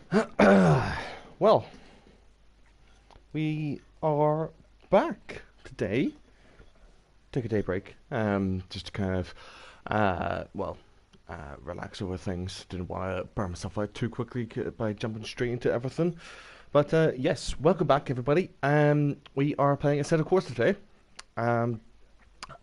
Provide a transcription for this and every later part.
Well, we are back today. Take a day break, just to kind of, relax over things. Didn't want to burn myself out too quickly by jumping straight into everything. But yes, welcome back, everybody. We are playing Assetto Corsa today. Um,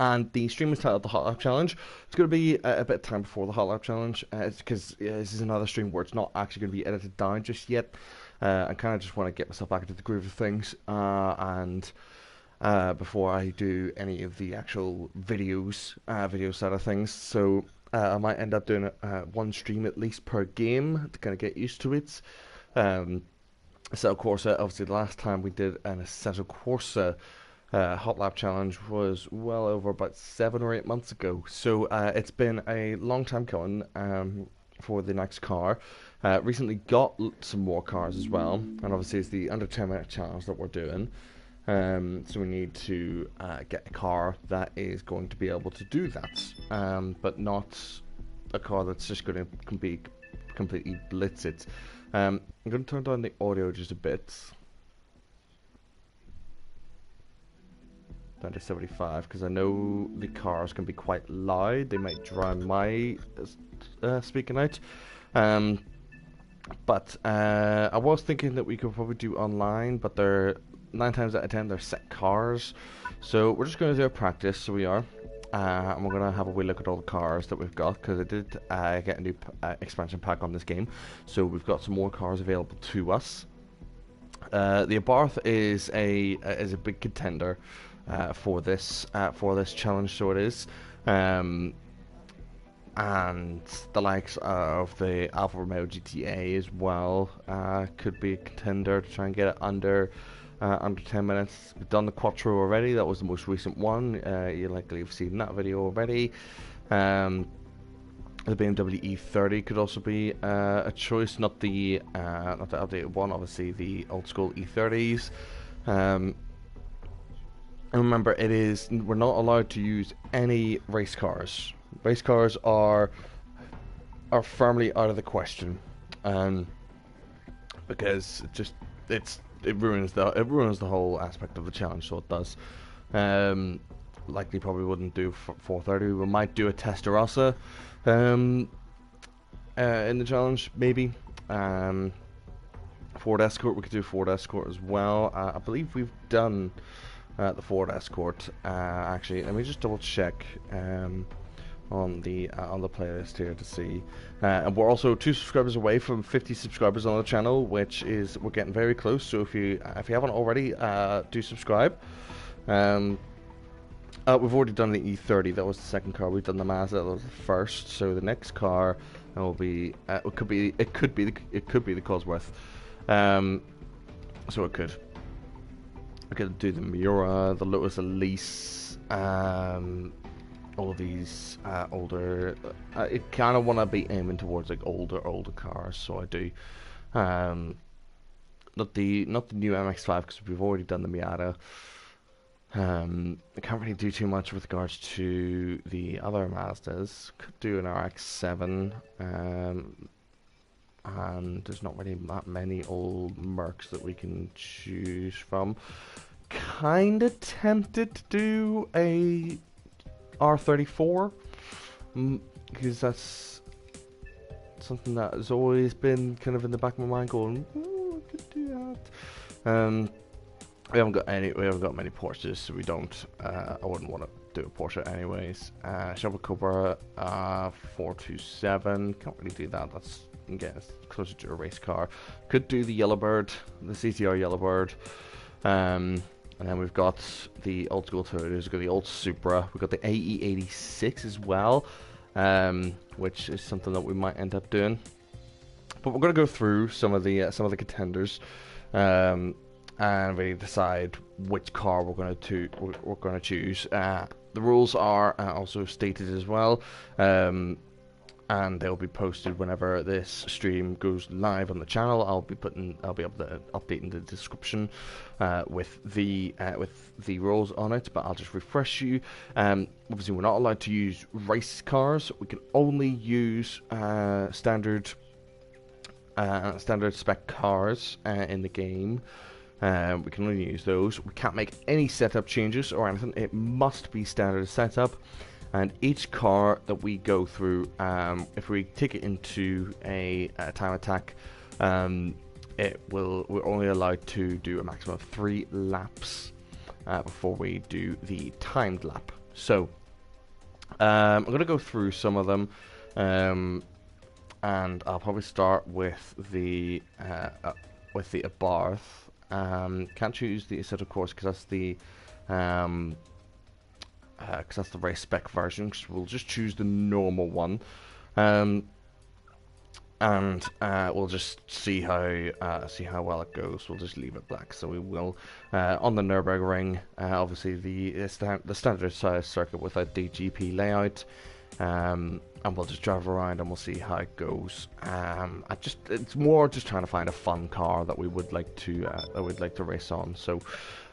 and the stream is titled the Hotlap Challenge. It's going to be a bit of time before the Hotlap Challenge, it's because this is another stream where it's not actually going to be edited down just yet. I kind of just want to get myself back into the groove of things, and before I do any of the actual video side of things. So I might end up doing one stream at least per game to kind of get used to it. Um, Assetto Corsa, obviously, the last time we did an Assetto Corsa Hot Lap Challenge was well over about 7 or 8 months ago. So it's been a long time coming for the next car. Recently got some more cars as well, and obviously it's the under 10 minute challenge that we're doing. So we need to get a car that is going to be able to do that, but not a car that's just going to be completely blitz it. I'm going to turn down the audio just a bit. Down to 75 because I know the cars can be quite loud. They might drown my speaking out. But I was thinking that we could probably do online, but they're 9 times out of 10 they're set cars. So we're just going to do a practice. So we are. And we're going to have a wee look at all the cars that we've got, because I did get a new expansion pack on this game. So we've got some more cars available to us. The Abarth is a big contender for this challenge, so it is. And the likes of the Alfa Romeo GTA as well could be a contender to try and get it under 10 minutes. We've done the Quattro already. That was the most recent one. You likely have seen that video already. The BMW E30 could also be a choice, not the updated one. Obviously, the old school E30s. And remember, we're not allowed to use any race cars. Race cars are firmly out of the question, because it ruins the whole aspect of the challenge. So it does. Likely probably wouldn't do 430. We might do a Testarossa in the challenge, maybe. Ford Escort, we could do Ford Escort as well. I believe we've done the Ford Escort. Actually, let me just double check on the playlist here to see. And we're also 2 subscribers away from 50 subscribers on the channel, which is, we're getting very close. So if you haven't already, do subscribe. We've already done the E30. That was the second car. We've done the Mazda. That was the first. So the next car will be it could be the Cosworth. So it could. I could do the Miura, the Lotus Elise, all of these older. I kind of want to be aiming towards like older cars. So I do. Not the new MX-5, because we've already done the Miata. I can't really do too much with regards to the other Mazdas. Could do an RX-7, and there's not really that many old Mercs that we can choose from. Kinda tempted to do a R34, because that's something that has always been kind of in the back of my mind, going, "Ooh, I could do that." We haven't got many Porsches, so we don't. I wouldn't want to do a Porsche anyways. Chevrolet Cobra 427. Can't really do that. That's, again, it's closer to a race car. Could do the Yellowbird, the CTR Yellowbird. And then we've got the old school Toyotas. We've got the old Supra. We've got the AE86 as well, which is something that we might end up doing. But we're going to go through some of the contenders. And really decide which car we're going to choose. The rules are also stated as well, and they'll be posted whenever this stream goes live on the channel. I'll be able to update in the description with the rules on it. But I'll just refresh you. Obviously, we're not allowed to use race cars. We can only use standard standard spec cars in the game. We can only use those. We can't make any setup changes or anything. It must be standard setup. And each car that we go through, if we take it into a time attack, we're only allowed to do a maximum of 3 laps before we do the timed lap. So I'm going to go through some of them, and I'll probably start with the Abarth. Can't choose the Assetto Corsa because that's the race spec version. So we'll just choose the normal one, and we'll just see how well it goes. We'll just leave it black. So we will on the Nürburgring, obviously the standard size circuit with a DGP layout, and we'll just drive around and we'll see how it goes. It's more just trying to find a fun car that we would like to race on. So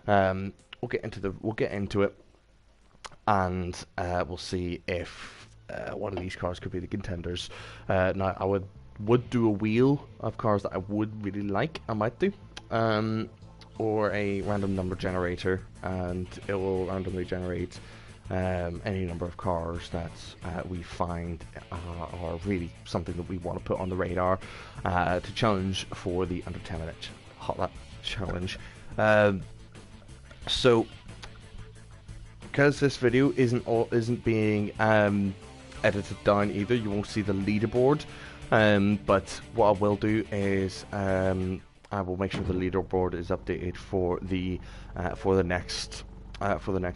we'll get into it, and we'll see if one of these cars could be the contenders. Now I would do a wheel of cars that I would really like. I might do, or a random number generator, and it will randomly generate any number of cars that we find are really something that we want to put on the radar to challenge for the under 10-minute Hotlap challenge. So, because this video isn't being edited down either, you won't see the leaderboard. But what I will do is I will make sure the leaderboard is updated for the next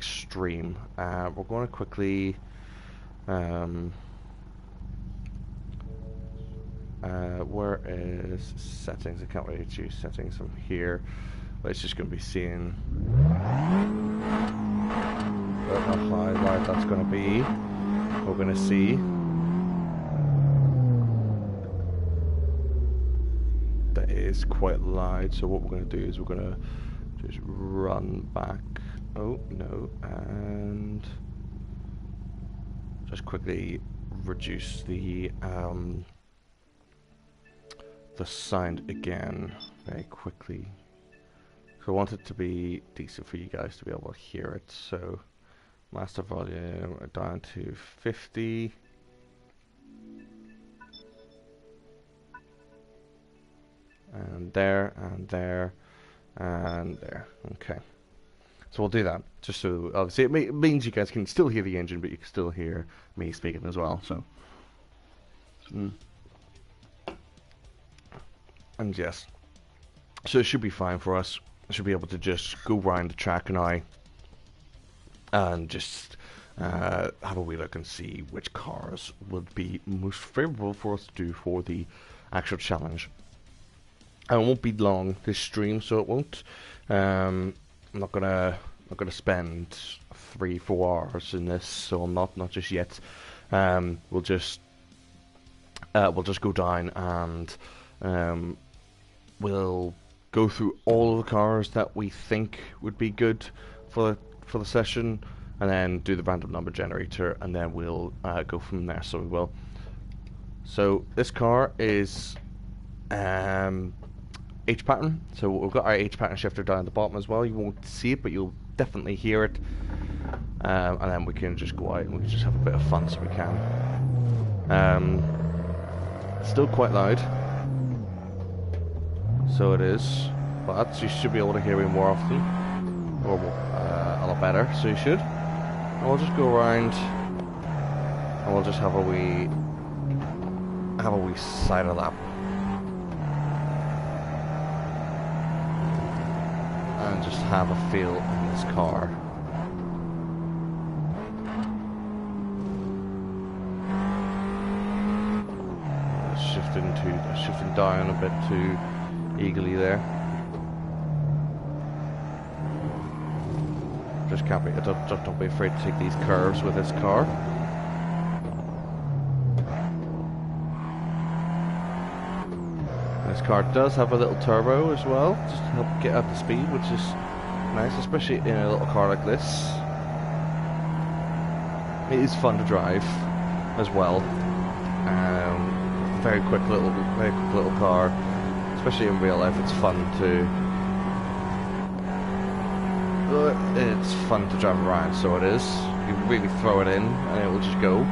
stream. We're going to quickly where is settings? I can't really choose settings from here, but it's just going to be seeing how loud that's going to be. We're going to see that is quite loud, so what we're going to do is we're going to just run back. Oh no, and just quickly reduce the sound again very quickly. So I want it to be decent for you guys to be able to hear it. So master volume down to 50. And there, and there, and there. Okay. So we'll do that, just so, obviously, it means you guys can still hear the engine, but you can still hear me speaking as well, so. And yes. So it should be fine for us. I should be able to just go around the track now, and just have a wee look and see which cars would be most favourable for us to do for the actual challenge. And it won't be long, this stream, so it won't. I'm not gonna spend 3-4 hours in this, so I'm not just yet. We'll just go down and we'll go through all of the cars that we think would be good for the session, and then do the random number generator, and then we'll go from there. So we will. So this car is H pattern, so we've got our H pattern shifter down at the bottom as well. You won't see it, but you'll definitely hear it. And then we can just go out and we can just have a bit of fun, so we can. Still quite loud, so it is, but you should be able to hear me more often, or a lot better. So you should. And we'll just go around, and we'll just have a wee side of lap. And just have a feel in this car. Shifting down a bit too eagerly there. Just can't be. Don't be afraid to take these curves with this car. This car does have a little turbo as well, just to help get up to speed, which is nice, especially in a little car like this. It is fun to drive as well. very quick little car. Especially in real life, it's fun to drive around. So it is. You really throw it in, and it will just go.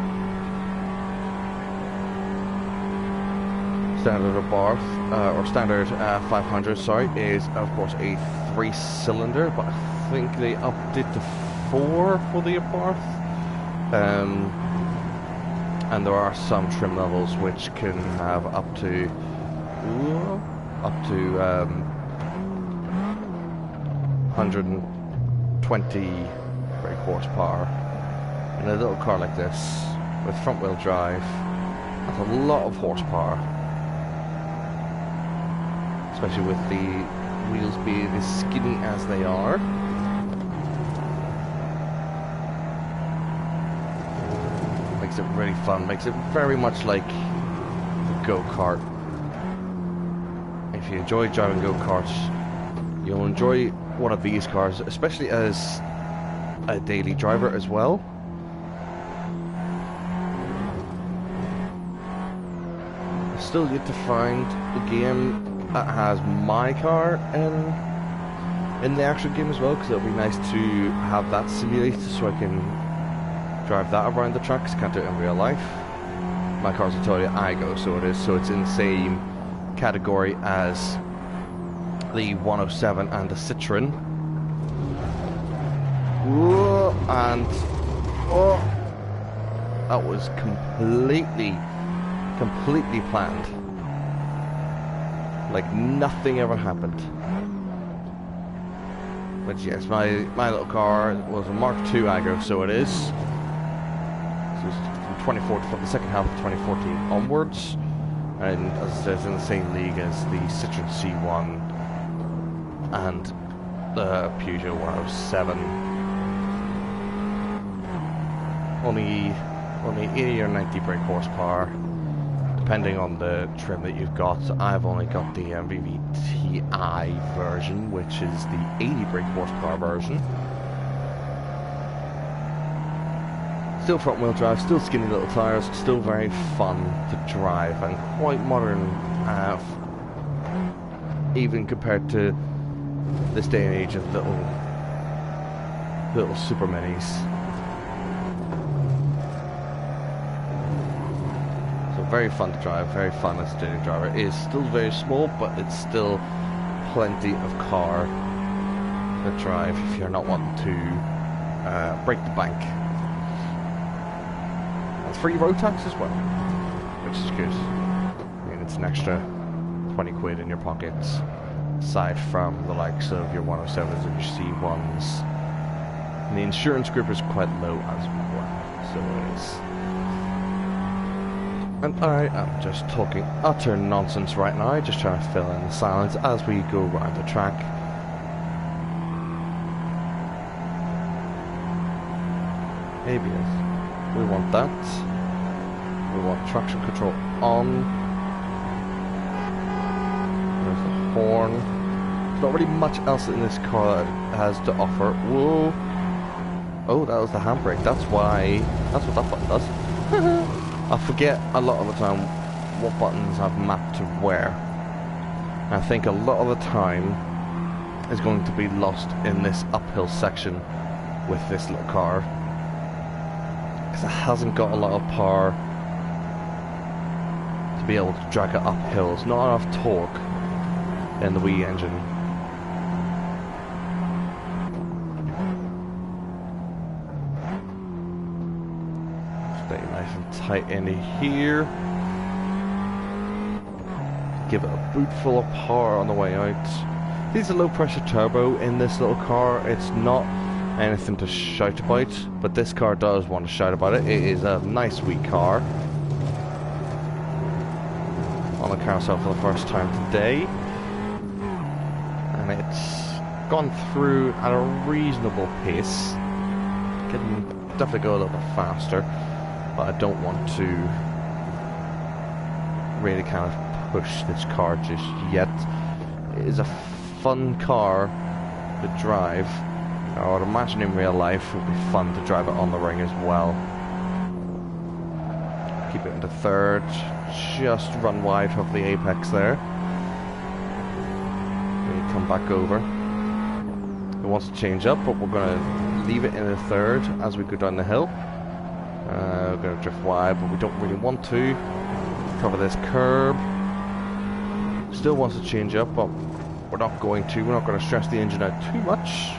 Standard Abarth, or standard 500, sorry, is of course a 3-cylinder, but I think they upped it to 4 for the Abarth. And there are some trim levels which can have up to 120 brake horsepower. In a little car like this, with front wheel drive, that's a lot of horsepower. Especially with the wheels being as skinny as they are. Makes it really fun, makes it very much like a go-kart. If you enjoy driving go-karts, you'll enjoy one of these cars, especially as a daily driver as well. I still yet to find the game that has my car in the actual game as well, because it'll be nice to have that simulated so I can drive that around the track, because I can't do it in real life. My car's a Toyota Aygo, so it's in the same category as the 107 and the Citroen. Whoa, and that was completely planned. Like nothing ever happened. But yes, my little car was a Mark II Agro, so it is. So it's from 2014, from the second half of 2014 onwards, and as it says, in the same league as the Citroen C1 and the Peugeot 107. Only 80 or 90 brake horsepower, depending on the trim that you've got. I've only got the VVTi version, which is the 80 brake horsepower version. Still front wheel drive, still skinny little tyres, still very fun to drive, and quite modern, even compared to this day and age of little super minis. Very fun to drive, very fun as a daily driver. It is still very small, but it's still plenty of car to drive if you're not wanting to break the bank. And free road tax as well, which is good. I mean, it's an extra 20 quid in your pockets, aside from the likes of your 107s and your C1s. And the insurance group is quite low as well, so it is. And I am just talking utter nonsense right now, just trying to fill in the silence as we go around the track. ABS. We want that. We want traction control on. There's the horn. There's not really much else in this car that it has to offer. Whoa! Oh, that was the handbrake. That's what that button does. I forget a lot of the time what buttons I've mapped to where. I think a lot of the time is going to be lost in this uphill section with this little car, because it hasn't got a lot of power to be able to drag it up hills. Not enough torque in the Wii engine. Nice and tight in here. Give it a boot full of power on the way out. These are low pressure turbo in this little car. It's not anything to shout about, but this car does want to shout about it. It is a nice wee car. On the carousel for the first time today, and it's gone through at a reasonable pace. Can definitely go a little bit faster, but I don't want to really kind of push this car just yet. It is a fun car to drive. I would imagine in real life it would be fun to drive it on the ring as well. Keep it into third. Just run wide of the apex there. Then come back over. It wants to change up, but we're going to leave it in a third as we go down the hill. We're going to drift wide, but we don't really want to. Cover this curb. Still wants to change up, but we're not going to. We're not going to stress the engine out too much.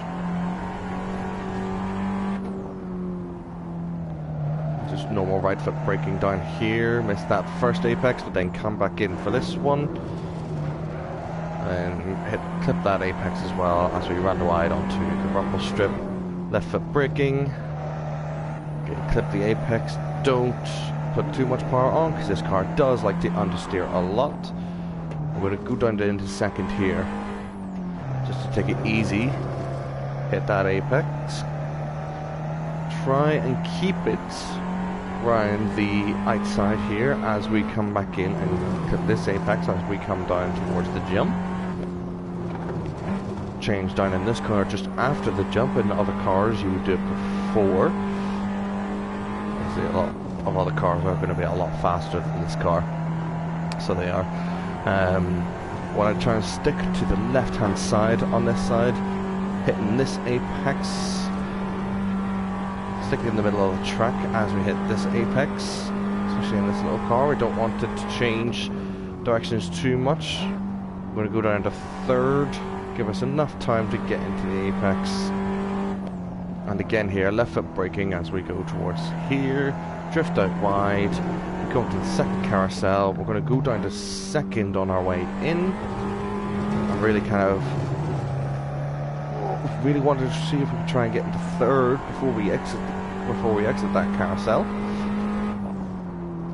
Just normal right foot braking down here. Missed that first apex, but then come back in for this one. And clip that apex as well as we run wide onto the rumble strip. Left foot braking. Clip the apex. Don't put too much power on because this car does like to understeer a lot. We're going to go down into second here just to take it easy. Hit that apex. Try and keep it round the outside here as we come back in and clip this apex as we come down towards the jump. Change down in this car just after the jump. In other cars you would do it before. A lot of other cars are going to be a lot faster than this car, so they are. Want to try and stick to the left hand side on this side, hitting this apex, sticking in the middle of the track as we hit this apex, especially in this little car. We don't want it to change directions too much. We're going to go down to third, give us enough time to get into the apex. And again here, left foot braking as we go towards here, drift out wide, go into the second carousel. We're going to go down to second on our way in. I really wanted to see if we could try and get into third before we exit that carousel.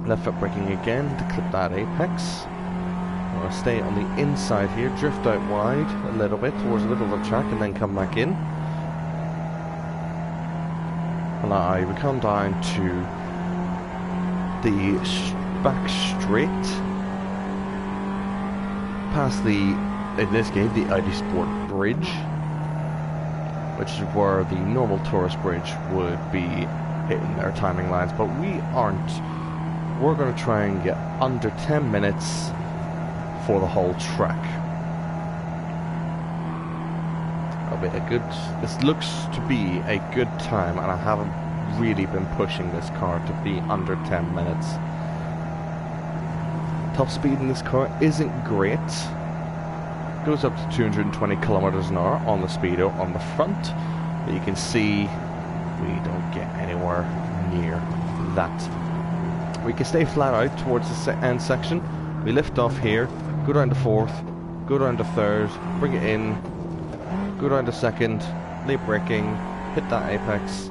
Left foot braking again to clip that apex. I'm going to stay on the inside here, drift out wide a little bit towards the middle of the track and then come back in. And we come down to the back straight, past in this game, the ID Sport Bridge, which is where the normal tourist bridge would be hitting their timing lines, but we aren't. We're going to try and get under 10 minutes for the whole track. This looks to be a good time, and I haven't really been pushing this car to be under 10 minutes. Top speed in this car isn't great. Goes up to 220 kilometers an hour on the speedo on the front, but you can see we don't get anywhere near that. We can stay flat out towards the end section. We lift off here, go down to fourth, go down to third, bring it in, go down to second, late braking, hit that apex,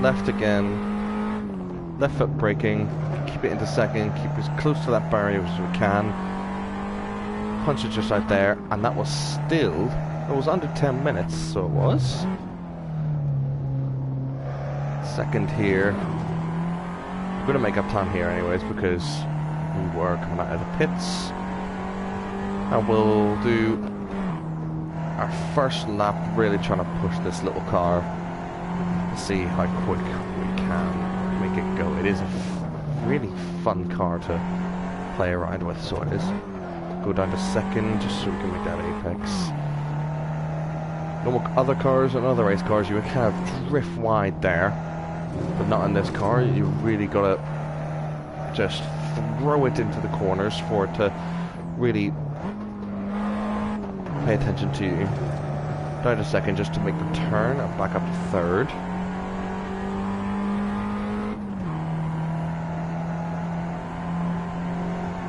left again, left foot braking, keep it into second, keep as close to that barrier as we can, punch it just out there, and that was still, it was under 10 minutes, so it was. Second here, we're going to make up time here anyways because we were coming out of the pits, and we'll do our first lap really trying to push this little car to see how quick we can make it go. It is a really fun car to play around with, so it is. Go down to second just so we can make that apex. Normal other cars and other race cars you would kind of drift wide there, but not in this car. You really gotta just throw it into the corners for it to really pay attention to you. Down to second just to make the turn and back up to third.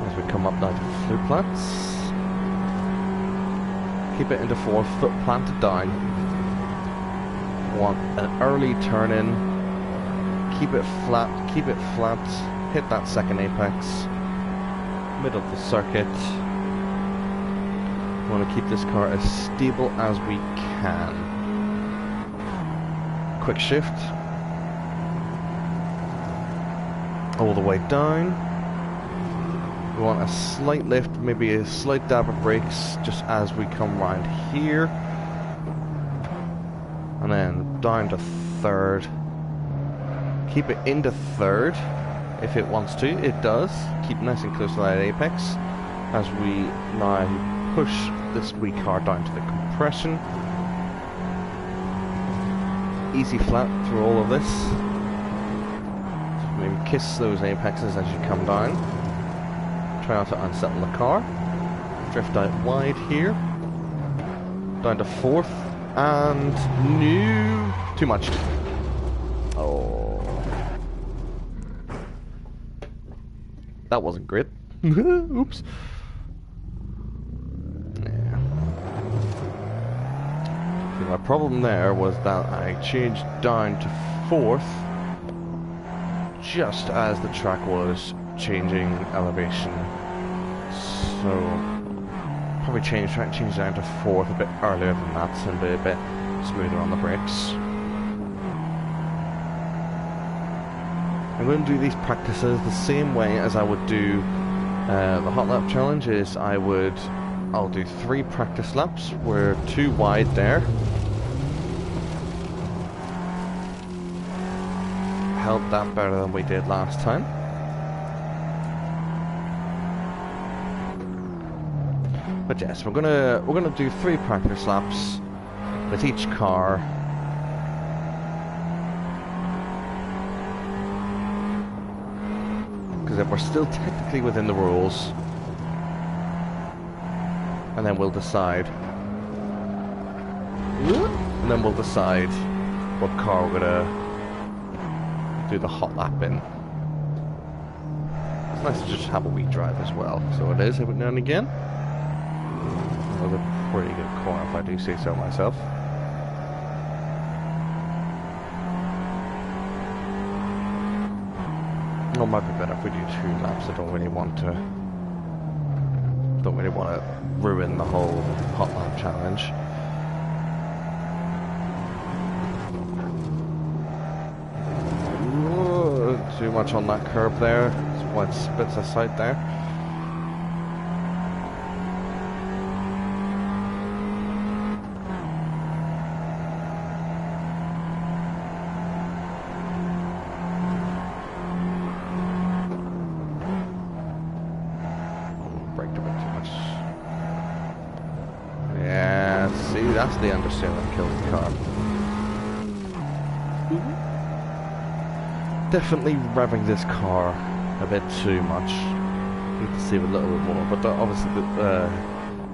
As we come up now to flip plants. Keep it into fourth, foot planted down. Want an early turn in. Keep it flat, hit that second apex. Middle of the circuit. We want to keep this car as stable as we can. Quick shift. All the way down. We want a slight lift, maybe a slight dab of brakes just as we come round here. And then down to third. Keep it into third. if it wants to. It does. Keep nice and close to that apex as we now push this wee car down to the compression. Easy flat through all of this. Maybe kiss those apexes as you come down. Try not to unsettle the car. Drift out wide here. Down to 4th. And new. Too much. Oh. That wasn't great. Oops. Yeah. See, my problem there was that I changed down to 4th just as the track was changing elevation. So probably change down to 4th a bit earlier than that and be a bit smoother on the brakes. I'm going to do these practices the same way as I would do the hot lap challenge. I'll do 3 practice laps. We're 2 wide there. Held that better than we did last time. But yes, we're gonna do 3 practice laps with each car. Because if we're still technically within the rules, and then we'll decide. And then we'll decide what car we're gonna do the hot lap in. It's nice to just have a wee drive as well. So it is every now and again. That was a pretty good corner, if I do say so myself. It might be better if we do 2 laps. I don't really want to ruin the whole hot lap challenge. Too much on that curb there. That's why it spits us out there. That's the understeer that killed the car. Definitely revving this car a bit too much. Need to save a little bit more, but obviously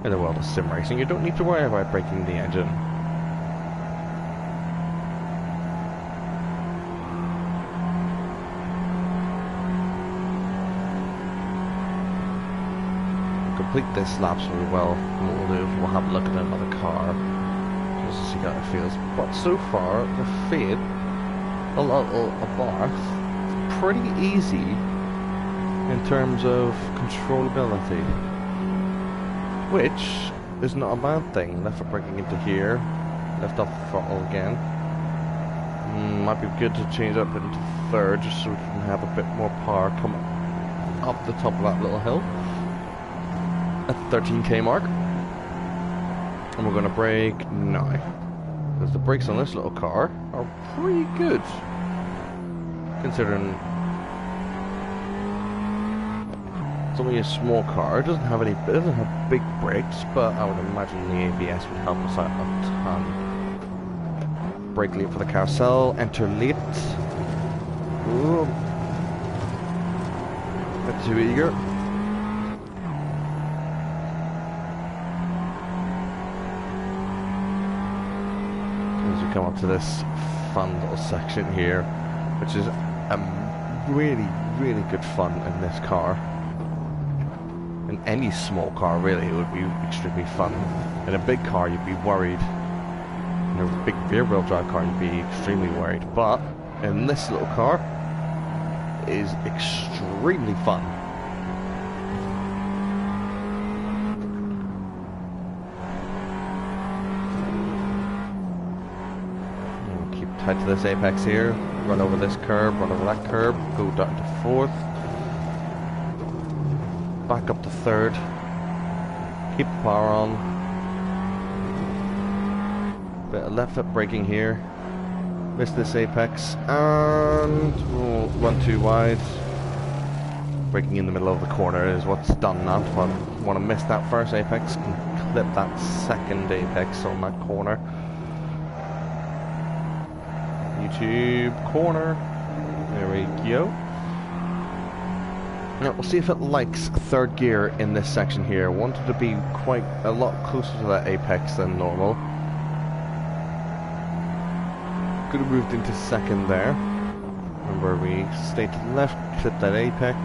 in the world of sim racing you don't need to worry about breaking the engine. Complete this lap so well, and what we'll do is we'll have a look at another car just to see how it feels. But so far, the fade, a Abarth, is pretty easy in terms of controllability, which is not a bad thing. Left foot braking into here, left off the throttle again. Might be good to change up into 3rd just so we can have a bit more power come up the top of that little hill. At the 13k mark, and we're going to brake now, because the brakes on this little car are pretty good considering it's only a small car. It doesn't have big brakes, but I would imagine the ABS would help us out a ton. Brake late for the carousel, enter late. Ooh. Bit too eager. Come up to this fun little section here, which is really good fun in this car. In any small car really it would be extremely fun. In a big car you'd be worried. In a big rear wheel drive car you'd be extremely worried, but in this little car it is extremely fun. Tight to this apex here, run over this curb, run over that curb, go down to 4th, back up to 3rd, keep the power on, bit of left foot braking here, miss this apex, and run too wide, Braking in the middle of the corner is what's done that. If I want to miss that first apex, can clip that second apex on that corner. YouTube corner. There we go. Now we'll see if it likes third gear in this section here. I want it to be quite a lot closer to that apex than normal. Could have moved into second there. Remember, we stay to the left, clip that apex,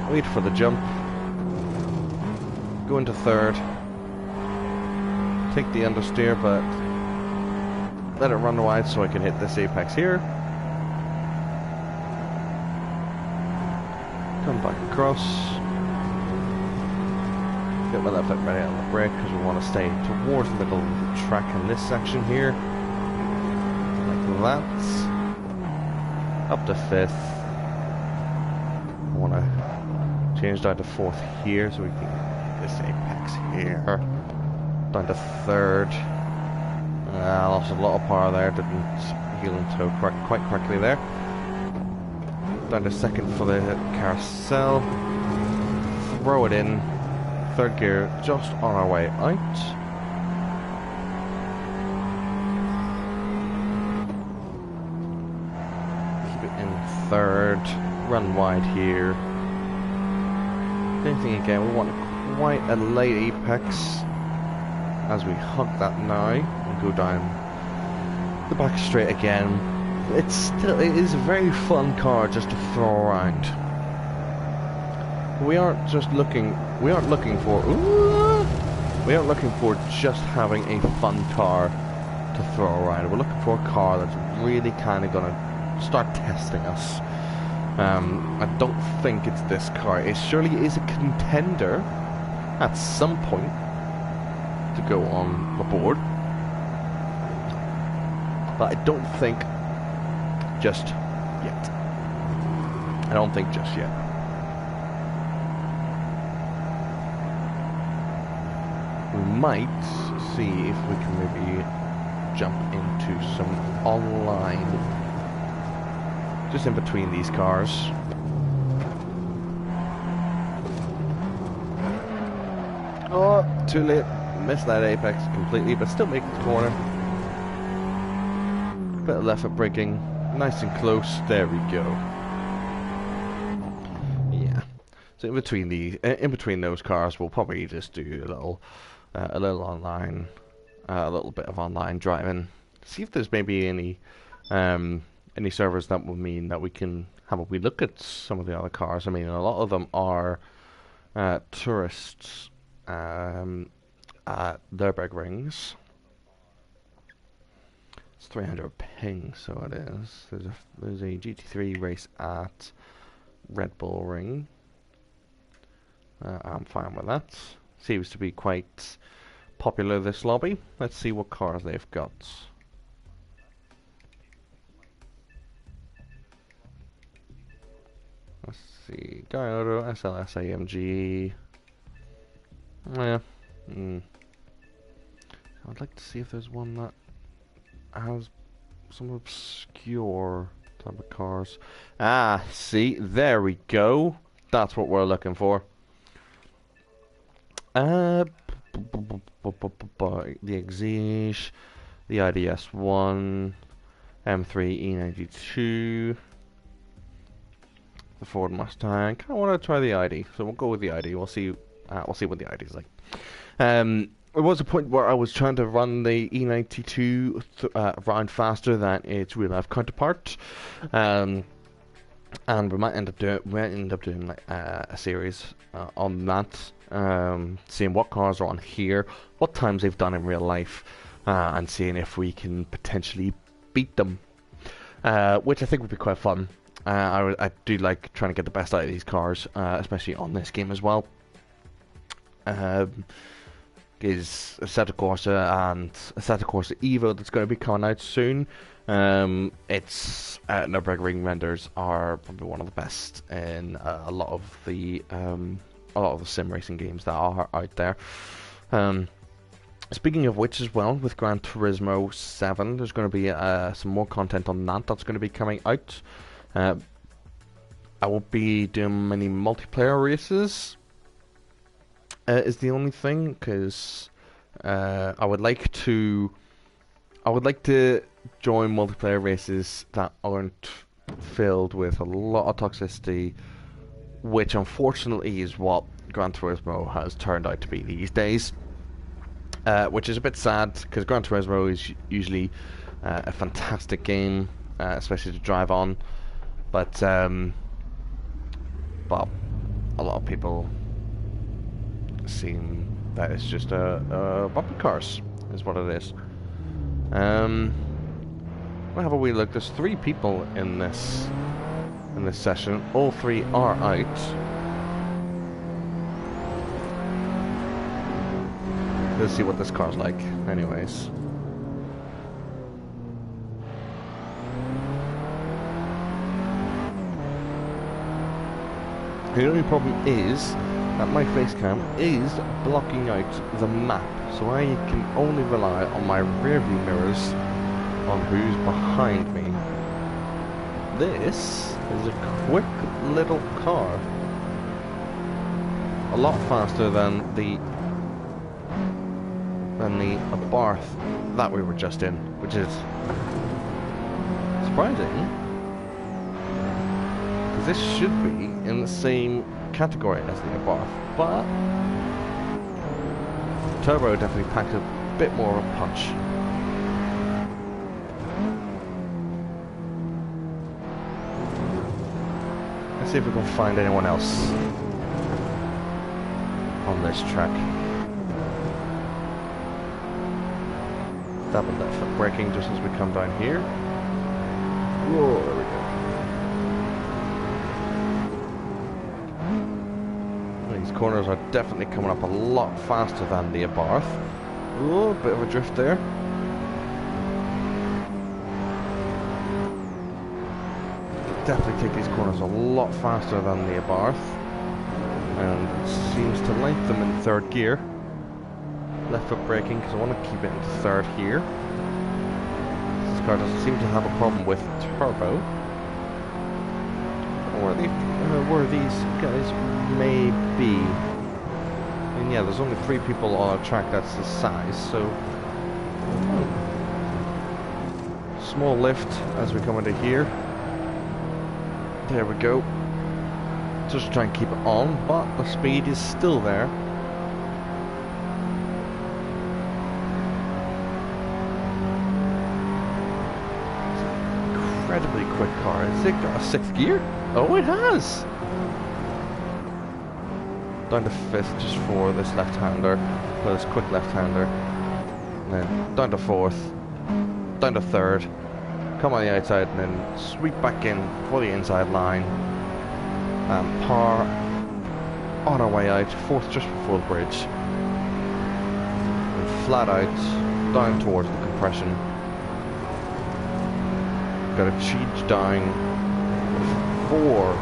wait for the jump, go into third, take the understeer, but let it run wide so I can hit this apex here. Come back across. Get my left foot ready on the brake because we want to stay towards the middle of the track in this section here. Like that. Up to fifth. I want to change down to fourth here so we can get this apex here. Down to third. Lost a lot of power there, didn't heel and toe quite correctly there. Down to second for the carousel. Throw it in. Third gear just on our way out. Keep it in third. Run wide here. Same thing again, we want quite a late apex as we hug that now and go down the back straight again. It is a very fun car just to throw around. We aren't looking for just having a fun car to throw around. We're looking for a car that's really kind of gonna start testing us. I don't think it's this car. It surely is a contender at some point to go on the board, but I don't think just yet. I don't think just yet. We might see if we can maybe jump into some online just in between these cars. Oh, too late. Missed that apex completely, but still make the corner. Bit of left foot braking. Nice and close. There we go. Yeah. So in between those cars, we'll probably just do a little online, a little bit of online driving. See if there's maybe any servers that will mean that we can have a wee look at some of the other cars. I mean, a lot of them are tourists at Nürburgrings. It's 300 ping, so it is. There's a GT3 race at Red Bull Ring. I'm fine with that. Seems to be quite popular, this lobby. Let's see what cars they've got. Let's see. Guy Auto, SLS AMG. Yeah. I'd like to see if there's one that has some obscure type of cars. Ah, see, there we go. That's what we're looking for. The Exige, the IDS1, M3 E92, the Ford Mustang. I want to try the ID, so we'll go with the ID. We'll see what the ID is like. There was a point where I was trying to run the E92 around faster than its real life counterpart, and we might end up doing like a series on that, seeing what cars are on here, what times they've done in real life, and seeing if we can potentially beat them, which I think would be quite fun. I do like trying to get the best out of these cars, especially on this game as well. Is Assetto Corsa and Assetto Corsa Evo that's going to be coming out soon. Its Nürburgring renders are probably one of the best in a lot of the sim racing games that are out there. Speaking of which, as well, with Gran Turismo 7, there's going to be some more content on that. That's going to be coming out. I won't be doing many multiplayer races. Is the only thing, because I would like to. I would like to join multiplayer races that aren't filled with a lot of toxicity, which unfortunately is what Gran Turismo has turned out to be these days. Which is a bit sad, because Gran Turismo is usually a fantastic game, especially to drive on. But, well, a lot of people seem that it's just a bumpy cars, is what it is. We'll have a wee look. There's 3 people in this session. All 3 are out. Let's see what this car's like, anyways. The only problem is that my face cam is blocking out the map, so I can only rely on my rear view mirrors on who's behind me. This is a quick little car. A lot faster than the Abarth that we were just in, which is surprising, because this should be in the same category as the Abarth, but Turbo definitely packed a bit more of a punch. Let's see if we can find anyone else on this track. Double left foot braking just as we come down here. Whoa, there we go. These corners are definitely coming up a lot faster than the Abarth. Oh, bit of a drift there. Definitely take these corners a lot faster than the Abarth, and it seems to like them in 3rd gear. Left foot braking because I want to keep it into 3rd here. This car doesn't seem to have a problem with turbo. Or where these guys may be. And yeah, there's only 3 people on a track that's the size, so small lift as we come into here. There we go. Just try and keep it on, but the speed is still there. Incredibly quick car. Has it got a 6th gear? Oh, it has! Down to 5th just for this left-hander, for this quick left-hander. And then down to 4th, down to 3rd, come on the outside and then sweep back in for the inside line. Par on our way out, 4th just before the bridge. And flat out, down towards the compression. Got to change down before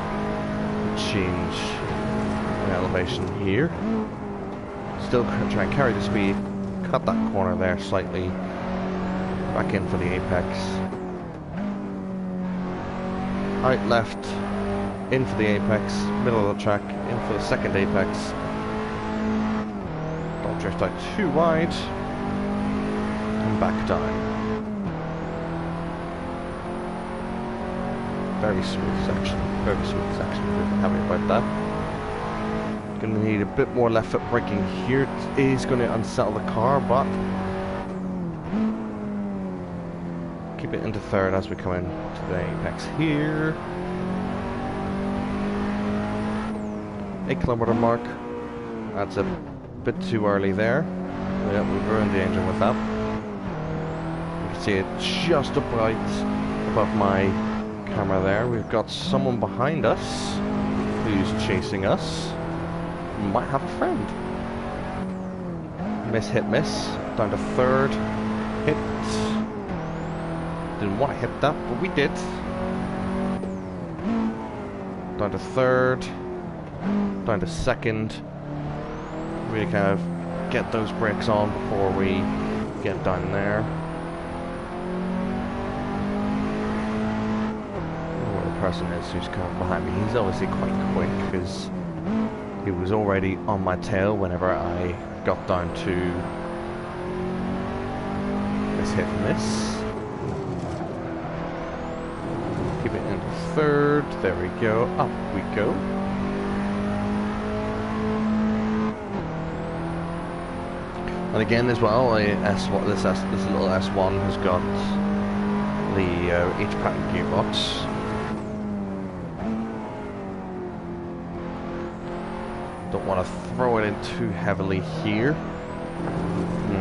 change in elevation here. Still try and carry the speed, cut that corner there slightly, back in for the apex. Out left, in for the apex, middle of the track, in for the 2nd apex. Don't drift out too wide, and back down. Very smooth section, very smooth section. We're happy about that. Gonna need a bit more left foot braking here. It is going to unsettle the car, but keep it into 3rd as we come in to the apex here. 8km mark. That's a bit too early there. Yeah, we've ruined the engine with that. You can see it just about above my camera there. We've got someone behind us who's chasing us. We might have a friend. Miss, hit, miss. Down to 3rd. Hit. Didn't want to hit that, but we did. Down to 3rd. Down to 2nd. Really kind of get those brakes on before we get down there. person is who's coming behind me. He's obviously quite quick because he was already on my tail whenever I got down to this hit and miss. Keep it into third. There we go. Up we go. And again, as well, this little S1 has got the H-pattern gearbox. Don't want to throw it in too heavily here,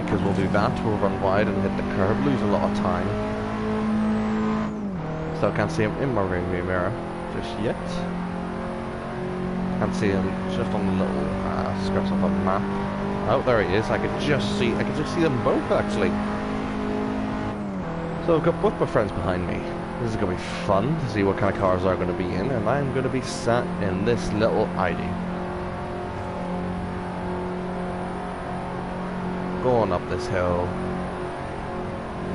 because we'll do that. We'll run wide and hit the curb, lose a lot of time. Still can't see him in my rearview mirror just yet. Can't see him just on the little skirts of a map. Oh, there he is. I can just see them both actually. So I've got both my friends behind me. This is going to be fun to see what kind of cars are going to be in, and I'm going to be sat in this little ID. Going up this hill,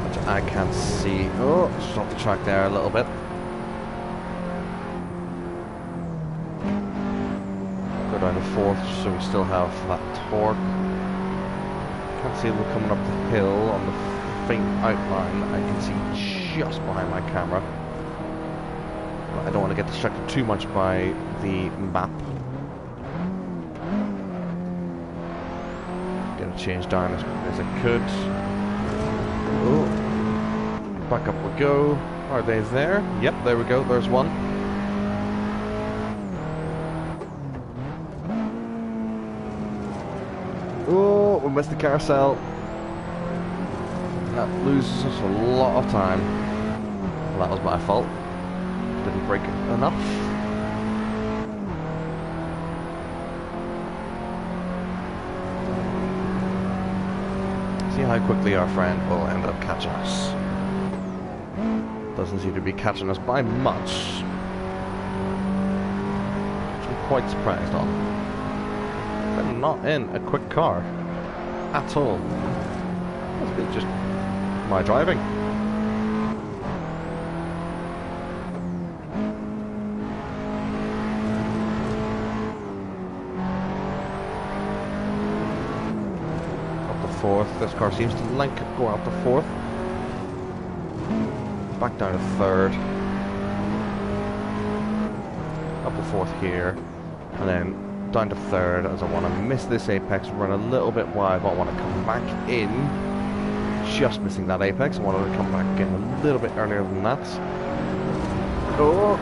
which I can't see. Oh, just off the track there a little bit. Go down to fourth, so we still have that torque. Can't see them coming up the hill on the faint outline. I can see just behind my camera. But I don't want to get distracted too much by the map. Gonna change down as I could. Oh, back up we go. Are they there? Yep, there we go. There's one. Oh, we missed the carousel. That loses us a lot of time. Well, that was my fault. Didn't brake enough. See how quickly our friend will end up catching us. Doesn't seem to be catching us by much, which I'm quite surprised on. They're not in a quick car at all. Must be just my driving. Fourth. This car seems to like going up to fourth. Back down to third. Up to fourth here. And then down to third, as I want to miss this apex, run a little bit wide, but I want to come back in. Just missing that apex. I wanted to come back in a little bit earlier than that. Oh!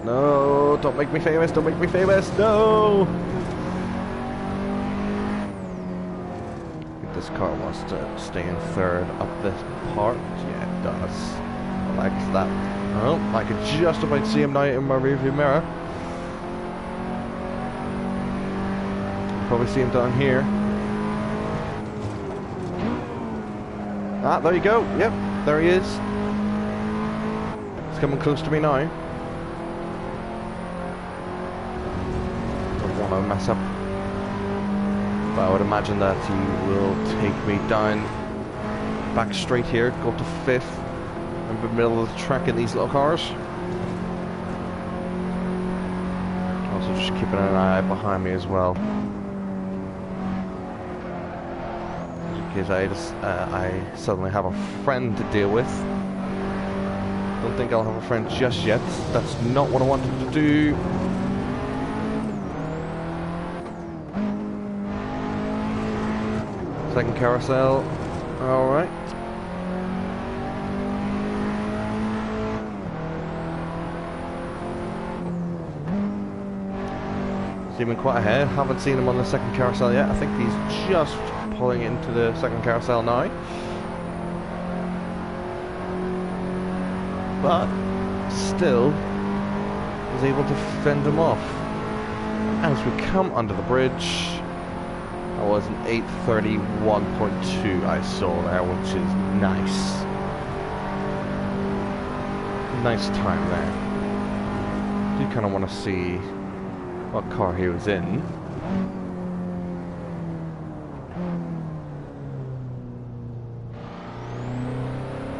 No, don't make me famous, don't make me famous, no! I think this car wants to stay in third up this part. Yeah, it does. I like that. Oh, I can just about see him now in my rearview mirror. Probably see him down here. Ah, there you go, yep, there he is. He's coming close to me now. To mess up, but I would imagine that he will take me down back straight here, go to fifth in the middle of the track in these little cars. Also just keeping an eye behind me as well, in case I suddenly have a friend to deal with. Don't think I'll have a friend just yet. That's not what I wanted to do. Second carousel, alright. Seeming quite ahead, haven't seen him on the second carousel yet. I think he's just pulling into the second carousel now. But still was able to fend him off. As we come under the bridge, that was an 8:31.2 I saw there, which is nice. Nice time there. Do kind of want to see what car he was in.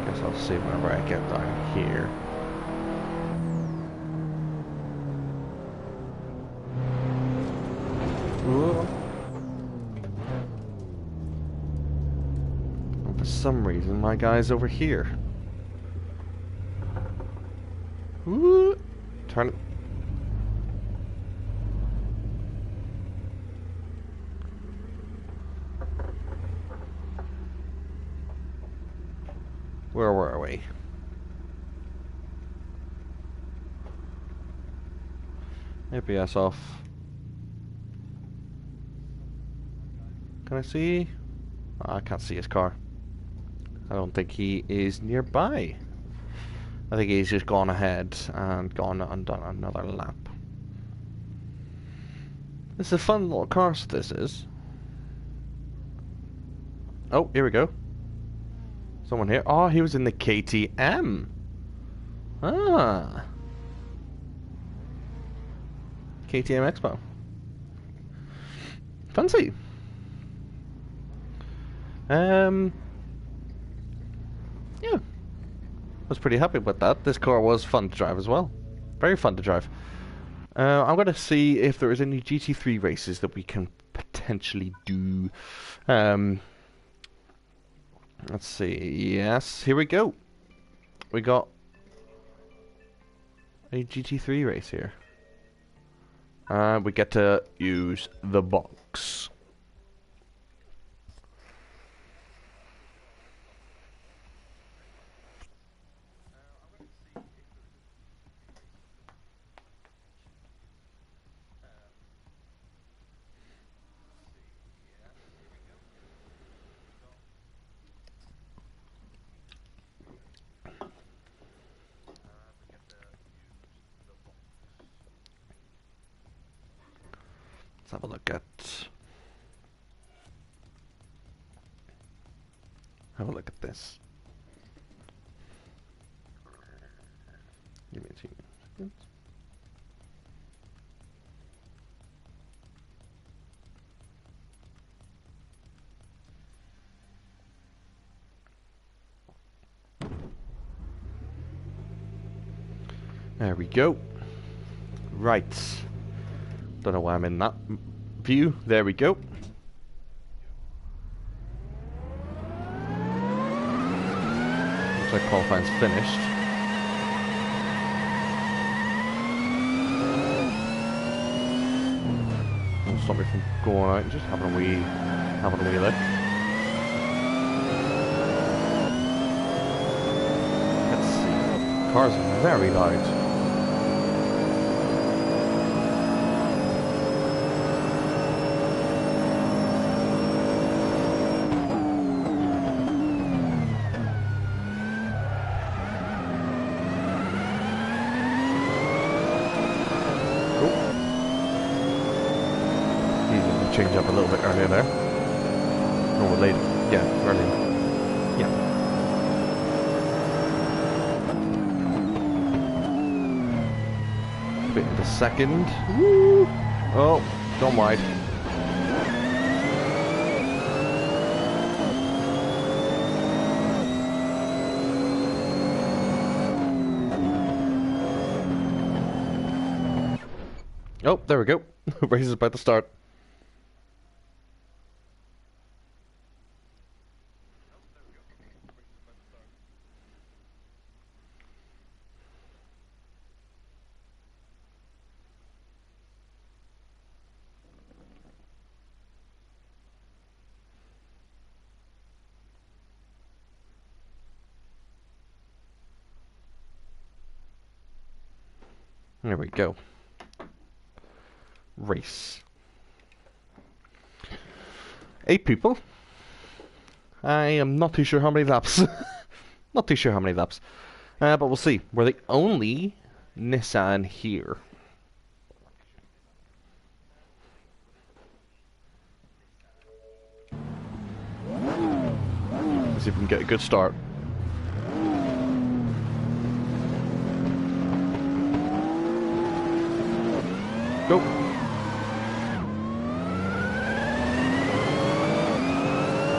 Get see whenever I get down here. Ooh. And for some reason, my guy's over here. Ooh. Turn it. Where were we? ABS off. Can I see? Oh, I can't see his car. I don't think he is nearby. I think he's just gone ahead and gone and done another lap. This is a fun little car, so this is. Oh, here we go. Someone here. Oh, he was in the KTM. Ah. KTM Expo. Fancy. Yeah. I was pretty happy with that. This car was fun to drive as well. Very fun to drive. I'm going to see if there is any GT3 races that we can potentially do. Let's see. Yes, here we go. We got a GT3 race here. We get to use the box. Let's have a look at this. Give me 2 seconds. There we go. Right. Don't know why I'm in that view. There we go. Looks like qualifying's finished. Don't stop me from going out and just having a wee look. Let's see. Car's very loud. Change up a little bit earlier there. Or later. Yeah, earlier. Yeah. Bit of a second. Woo! Oh, gone wide. Oh, there we go. Race is about to start. There we go. Race. 8 people. I am not too sure how many laps. Not too sure how many laps. But we'll see. We're the only Nissan here. Let's see if we can get a good start. Go.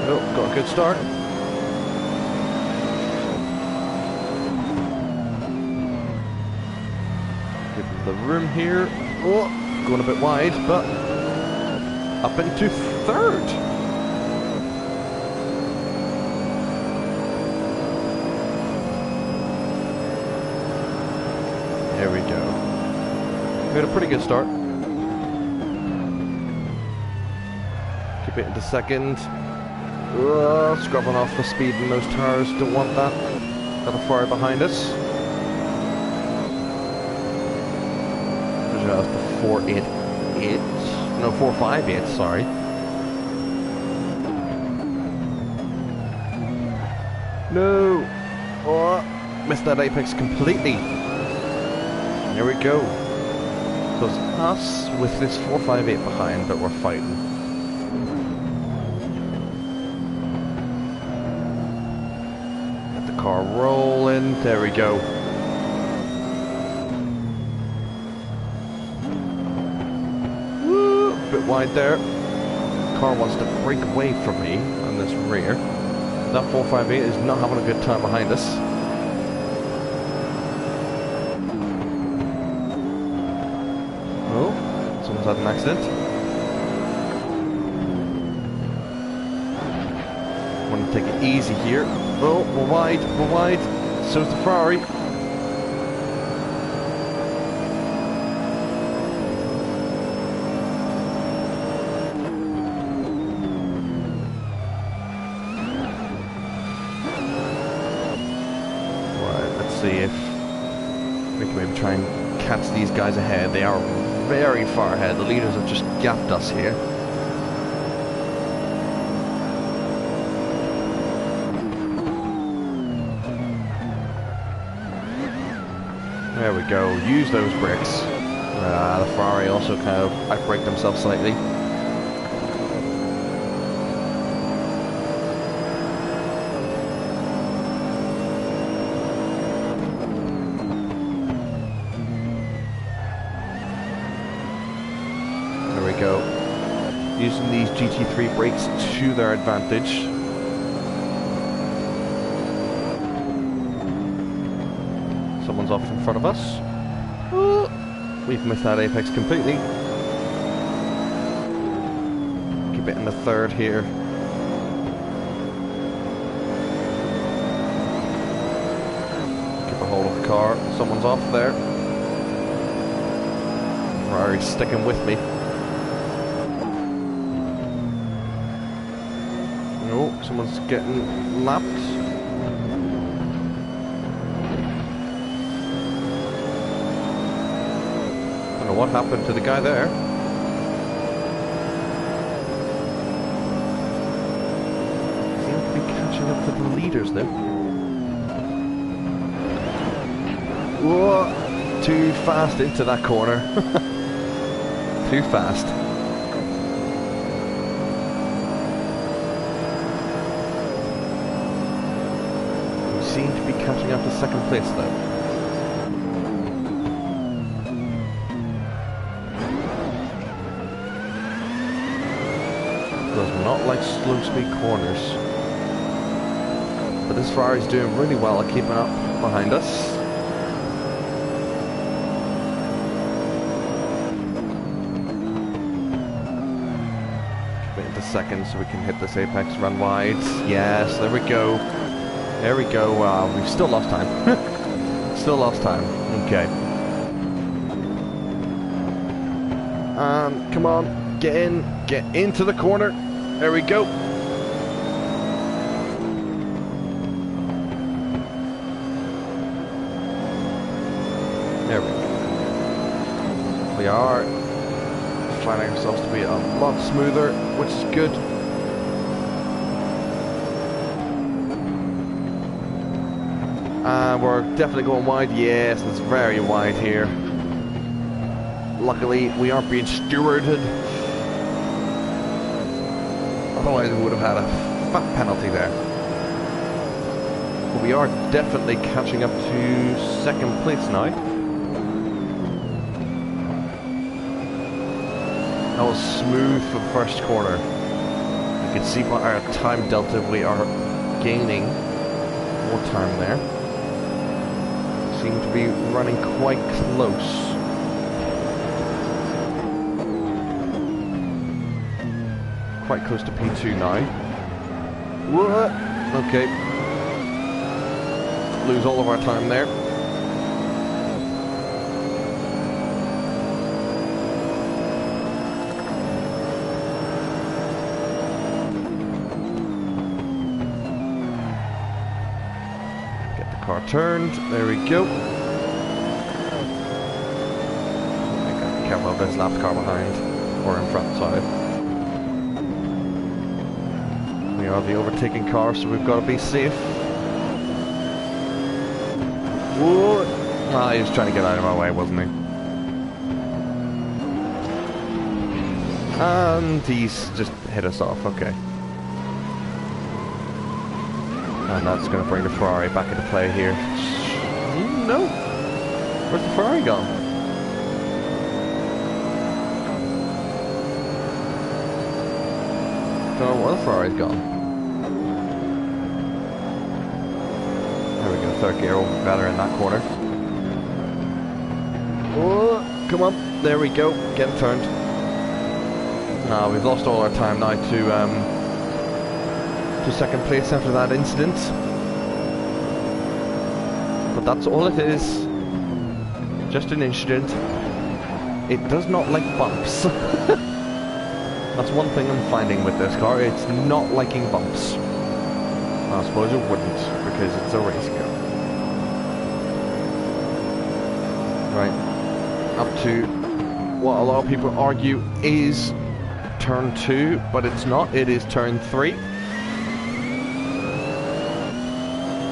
Oh, got a good start. the room here. Oh, going a bit wide, but up into third. There we go. We had a pretty good start. Keep it into second. Scrubbing off the speed in those tires. Don't want that. Got a fire behind us. There's the 488. No, 458, sorry. No! Oh, missed that apex completely. There we go. So it's us with this 458 behind, but we're fighting. Get the car rolling. There we go. Woo! A bit wide there. Car wants to break away from me on this rear. That 458 is not having a good time behind us. Oh, someone's had an accident. Want to take it easy here. Oh, we're wide, we're wide. So's the Ferrari. See if we can maybe try and catch these guys ahead. They are very far ahead. The leaders have just gapped us here. There we go. Use those brakes. The Ferrari also kind of outbraked themselves slightly. Go. Using these GT3 brakes to their advantage. Someone's off in front of us. Oh, we've missed that apex completely. Keep it in the third here. Keep a hold of the car. Someone's off there. Ferrari's sticking with me. Oh, someone's getting lapped. I don't know what happened to the guy there. Seems to be catching up to the leaders though. Whoa! Too fast into that corner. Too fast. Seem to be catching up to second place though. Does not like slow speed corners. But this Ferrari's doing really well at keeping up behind us. Keep it into second so we can hit this apex, run wide. Yes, there we go. There we go. We've still lost time. Still lost time. Okay. Come on. Get in. Get into the corner. There we go. There we go. We are finding ourselves to be a lot smoother, which is good. We're definitely going wide. Yes, it's very wide here. Luckily, we aren't being stewarded. Otherwise, we would have had a fat penalty there. But we are definitely catching up to second place now. That was smooth for the first corner. You can see by our time delta we are gaining more time there. Seem to be running quite close. quite close to P2 now. What? Okay. Lose all of our time there. Get the car turned. There we go. Be careful of this lap car behind. Or in front, sorry. We are the overtaking car, so we've got to be safe. Whoa! Ah, he was trying to get out of my way, wasn't he? And he's just hit us off, okay. And that's going to bring the Ferrari back into play here. No! Where's the Ferrari gone? Don't know where the Ferrari's gone. There we go, third gear, better in that corner. Oh, come on, there we go, get it turned. Now we've lost all our time now to second place after that incident. But that's all it is. Just an incident. It does not like bumps. That's one thing I'm finding with this car, it's not liking bumps. I suppose it wouldn't, because it's a race car. Right, up to what a lot of people argue is turn 2, but it's not, it is turn 3.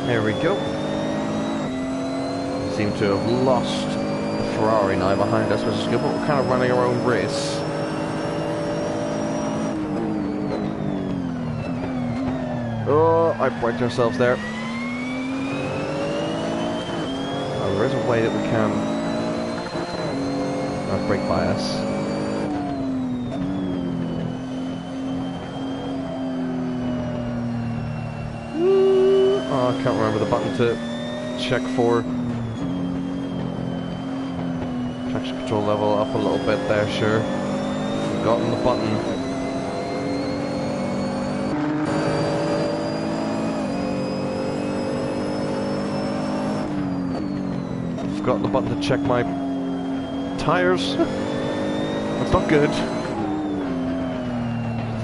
There we go. Seem to have lost the Ferrari now behind us, which is good, but we're kind of running our own race. Oh, I braked ourselves there. Oh, there is a way that we can brake bias. Oh, I can't remember the button to check for. Traction control level up a little bit there, sure. Forgotten the button. Forgotten the button to check my tires. That's not good.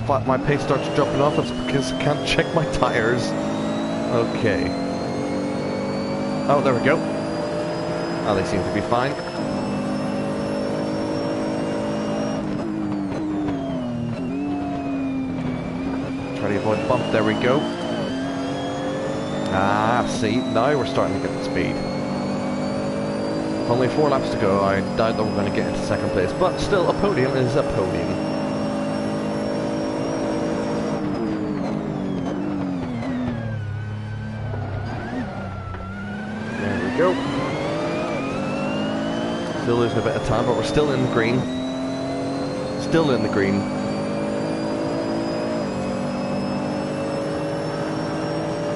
If my pace starts dropping off, it's because I can't check my tires. Okay. Oh, there we go. Oh, they seem to be fine. Try to avoid the bump. There we go. Ah, see, now we're starting to get the speed. Only 4 laps to go. I doubt that we're going to get into second place, but still, a podium is a podium. There we go. Still losing a bit of time, but we're still in the green. Still in the green.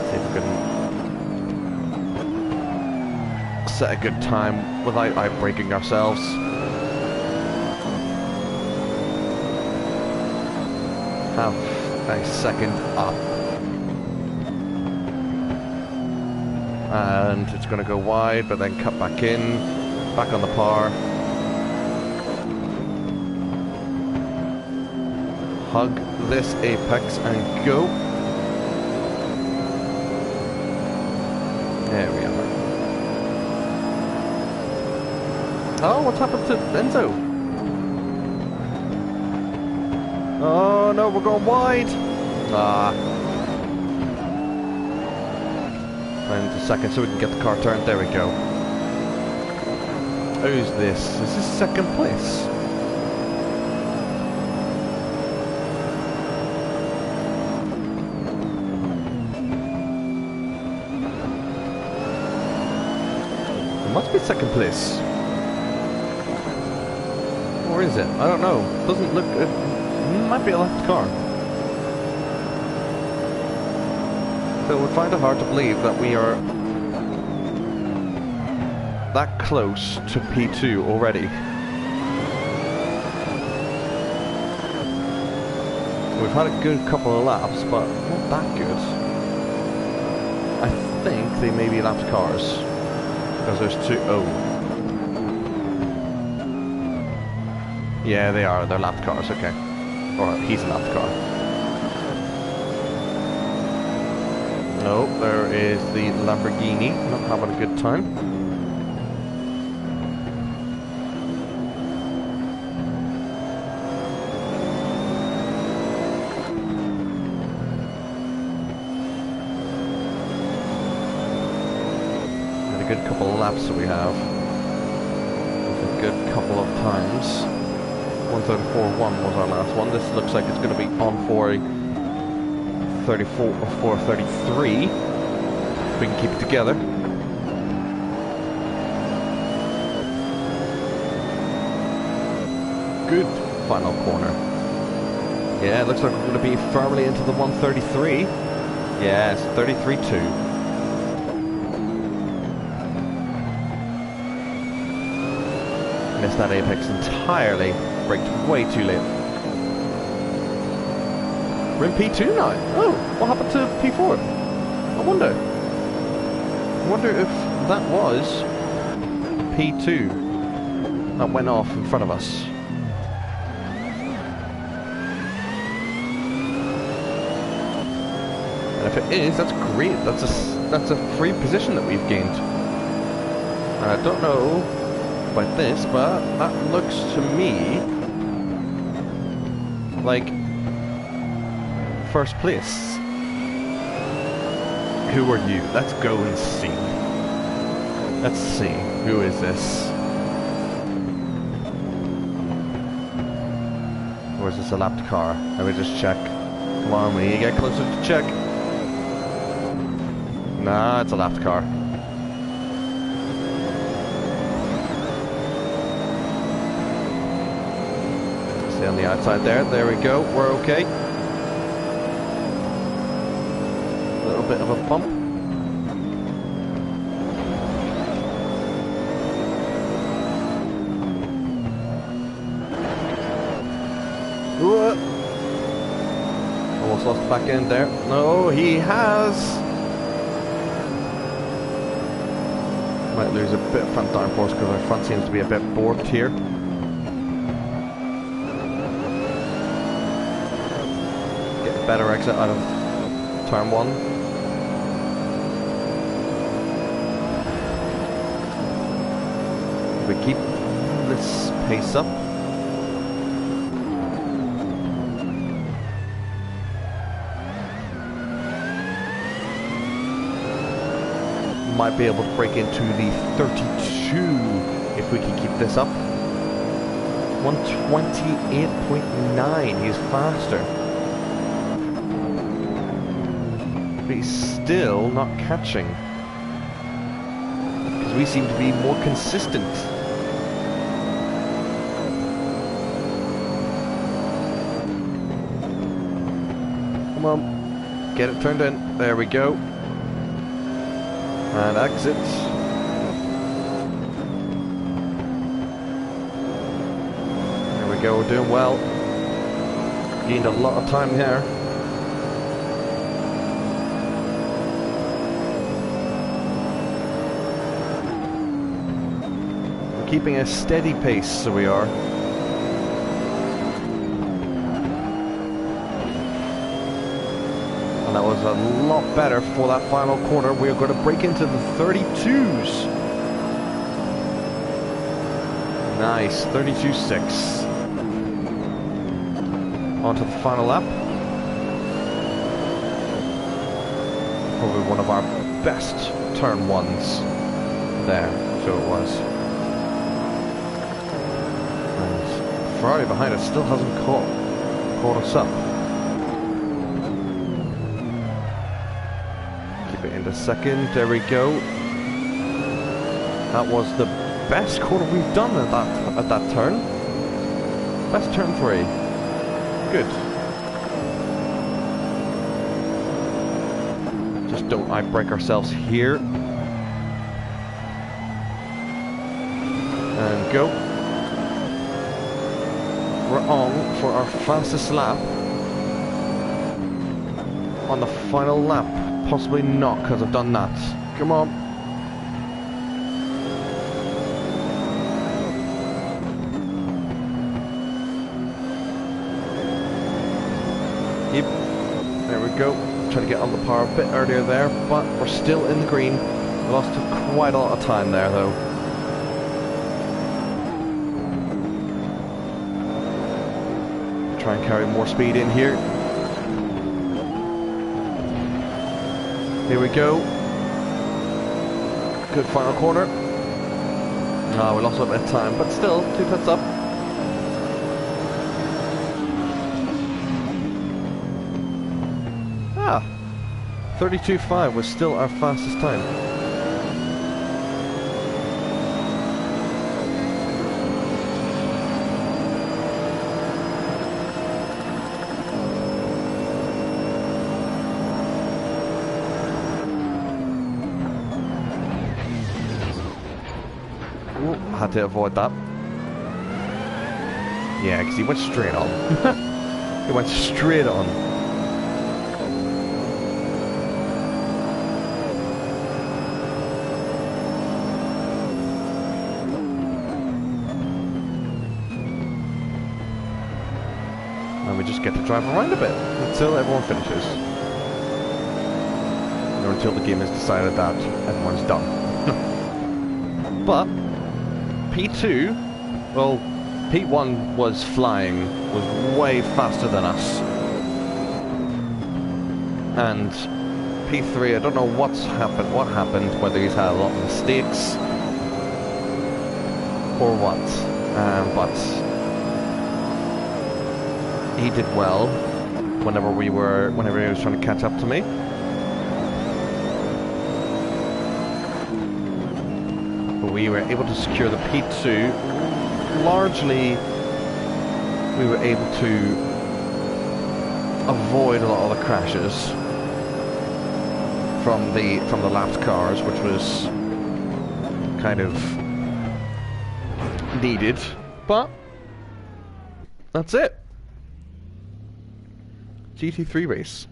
See if we can set a good time without out-braking ourselves. Have a second up. And it's going to go wide, but then cut back in. Back on the par. Hug this apex and go. There we are. Oh, what's happened to Enzo? Oh no, we're going wide. Ah. And a second so we can get the car turned. There we go. Who's this? Is this second place? It must be second place. Or is it? I don't know. Doesn't look... It might be a left car. So we find it hard to believe that we are that close to P2 already. We've had a good couple of laps, but not that good. I think they may be lapped cars. Because there's two... Oh. Yeah, they are. They're lapped cars, okay. Or he's a lapped car. No, there is the Lamborghini. Not having a good time. A good couple of laps that we have. With a good couple of times. 134.1 was our last one. This looks like it's going to be on for a 34 or 433. If we can keep it together. Good final corner. Yeah, it looks like we're going to be firmly into the 133. Yeah, it's 33.2. Missed that apex entirely. Braked way too late. We're in P2 now. Oh, what happened to P4? I wonder if that was P2 that went off in front of us. And if it is, that's great. That's a free position that we've gained. And I don't know about this, but that looks to me like first place. Who are you? Let's go and see. Let's see. Who is this? Or is this a lapped car? Let me just check. Come on, we need to get closer to check. Nah, it's a lapped car. Stay on the outside there. There we go. We're okay. A little bit of a bump. Ooh. Almost lost the back end there. No, he has. Might lose a bit of front downforce because our front seems to be a bit warped here. Get a better exit out of turn 1. If we keep this pace up, might be able to break into the 32 if we can keep this up. 128.9, he's faster. But he's still not catching. Because we seem to be more consistent. Come on, get it turned in. There we go. And exit. There we go, we're doing well. Gained a lot of time here. We're keeping a steady pace, so we are. That was a lot better for that final corner. We're going to break into the 32s. Nice, 32.6. On to the final lap. Probably one of our best turn 1s there, so it was. And Ferrari behind us still hasn't caught us up. In a second, there we go. That was the best corner we've done at that turn. Best turn 3. Good. Just don't outbrake ourselves here. And go. We're on for our fastest lap. on the final lap? Possibly not, because I've done that. Come on. Yep. There we go. Try to get on the power a bit earlier there, but we're still in the green. We lost quite a lot of time there, though. Try and carry more speed in here. Here we go. Good final corner. Oh, we lost a bit of time, but still, 2 pits up. Ah, 32.5 was still our fastest time. Had to avoid that. Yeah, because he went straight on. He went straight on. And we just get to drive around a bit until everyone finishes. Or until the game has decided that everyone's done. But P2, well, P1 was flying, was way faster than us. And P3, I don't know what happened, whether he's had a lot of mistakes or what. But he did well whenever he was trying to catch up to me. We were able to secure the P2. Largely, we were able to avoid a lot of the crashes from the lapped cars, which was kind of needed. But that's it. GT3 race.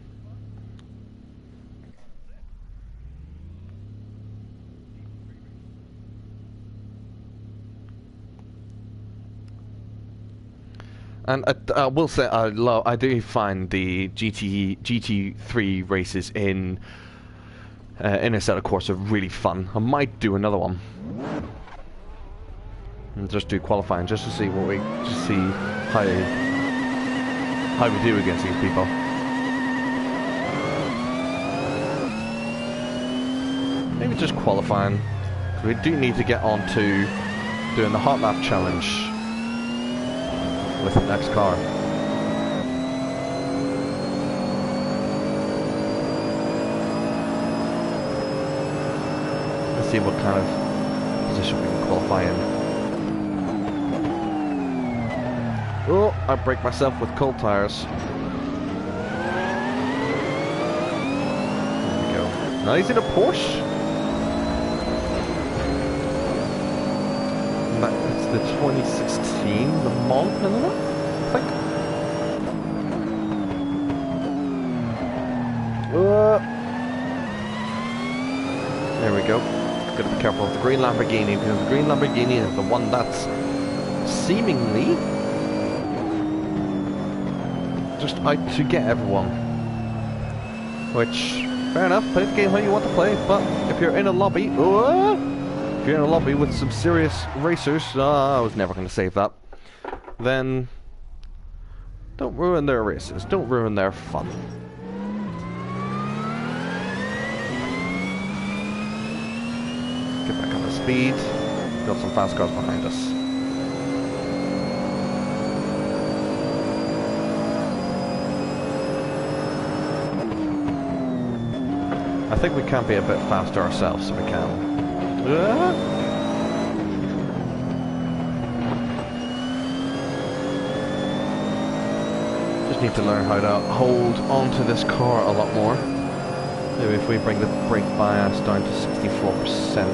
And I will say, I do find the GT3 races in Assetto Corsa really fun. I might do another one and just do qualifying, just to see how we do against these people. Maybe just qualifying. We do need to get on to doing the Hotlap challenge with the next car. Let's see what kind of position we can qualify in. Oh, I break myself with cold tires. There we go. Now he's in a Porsche. It's the 2016 Le Mans, isn't it? I think. There we go. Gotta be careful of the green Lamborghini, because the green Lamborghini is the one that's seemingly just out to get everyone. Which, fair enough, play the game how you want to play, but if you're in a lobby, if you're in a lobby with some serious racers, I was never going to save that, then don't ruin their races, don't ruin their fun. Get back on the speed, got some fast cars behind us. I think we can be a bit faster ourselves, so we can. Just need to learn how to hold onto this car a lot more. Maybe if we bring the brake bias down to 64%.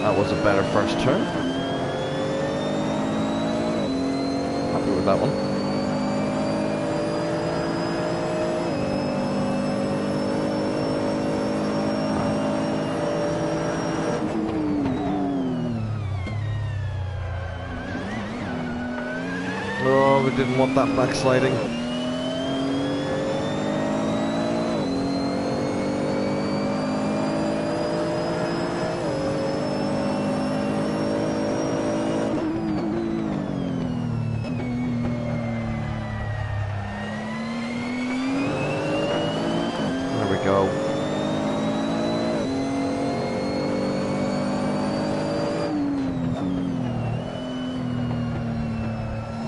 That was a better first turn. Happy with that one. Probably didn't want that backsliding. There we go.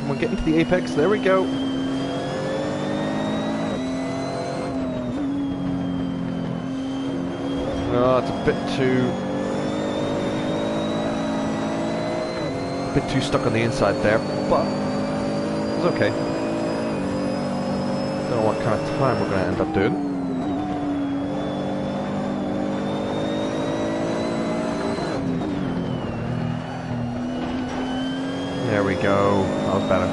We're getting to the apex. There we go. Oh, it's a bit too stuck on the inside there, but it's okay. Don't know what kind of time we're going to end up doing. There we go. That was better.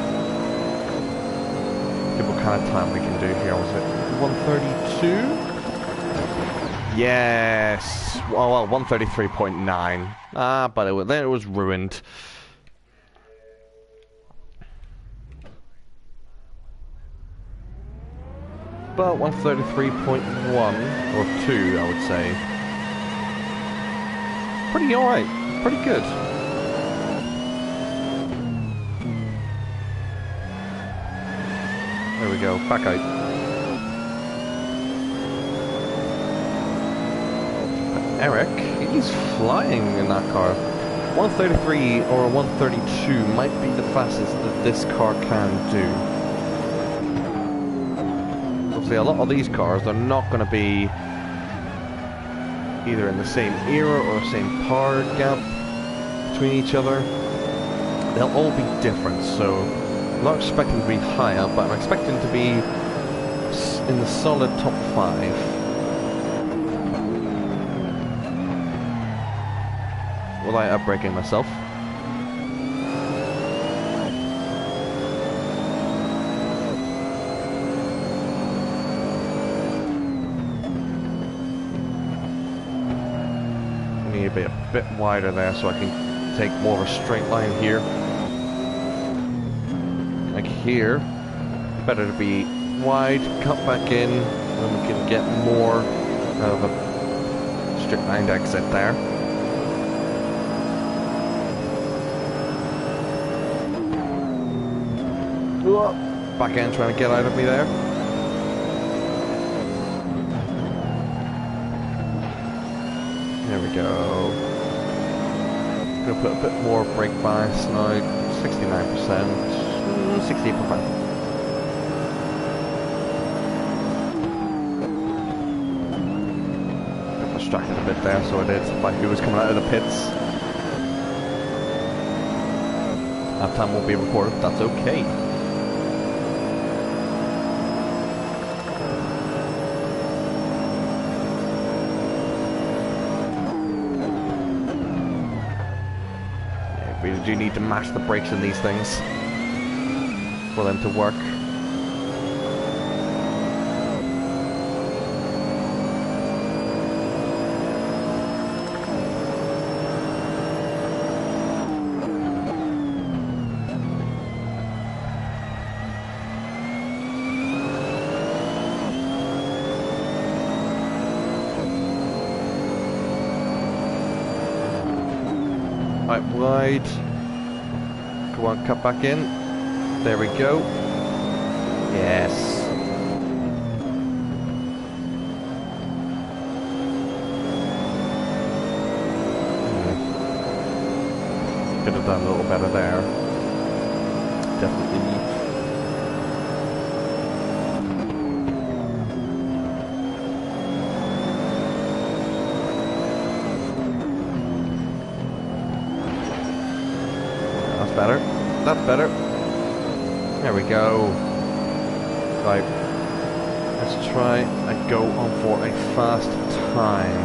See what kind of time we can do here. Was it 132? Yes. Well, 133.9. Ah, but then it was ruined. But 133.1 or 2, I would say. Pretty alright. Pretty good. There we go, back out. But Eric, he's flying in that car. 133 or 132 might be the fastest that this car can do. Obviously, a lot of these cars, they're not going to be either in the same era or same power gap between each other. They'll all be different, so I'm not expecting to be higher, but I'm expecting to be in the solid top 5. Without outbreaking myself. I need to be a bit wider there so I can take more of a straight line here. Like here, better to be wide, cut back in, and we can get more of a straight line exit there. Whoa. Back end trying to get out of me there. There we go. Gonna put a bit more brake bias now, 69%. 68%. Got distracted a bit there, so I did, by who was coming out of the pits. Half time won't be recorded, that's okay. Yeah, we do need to mash the brakes in these things for them to work. Right, wide. Come on, cut back in. There we go. Yes. Could have done a little better there. Definitely. That's better. That's better. There we go. Right. Let's try and go on for a fast time.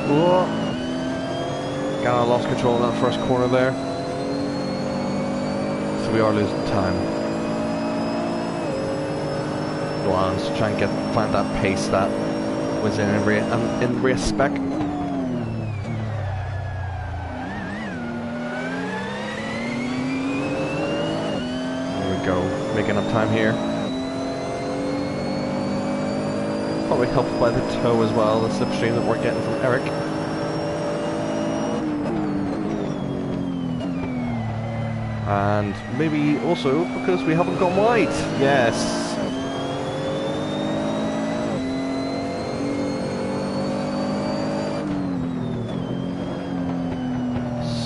Whoa. Kinda lost control in that first corner there. So we are losing time. Go on, let's try and find that pace that was in race spec. here. Probably helped by the tow as well, the slipstream that we're getting from Eric. And maybe also because we haven't gone wide. Yes.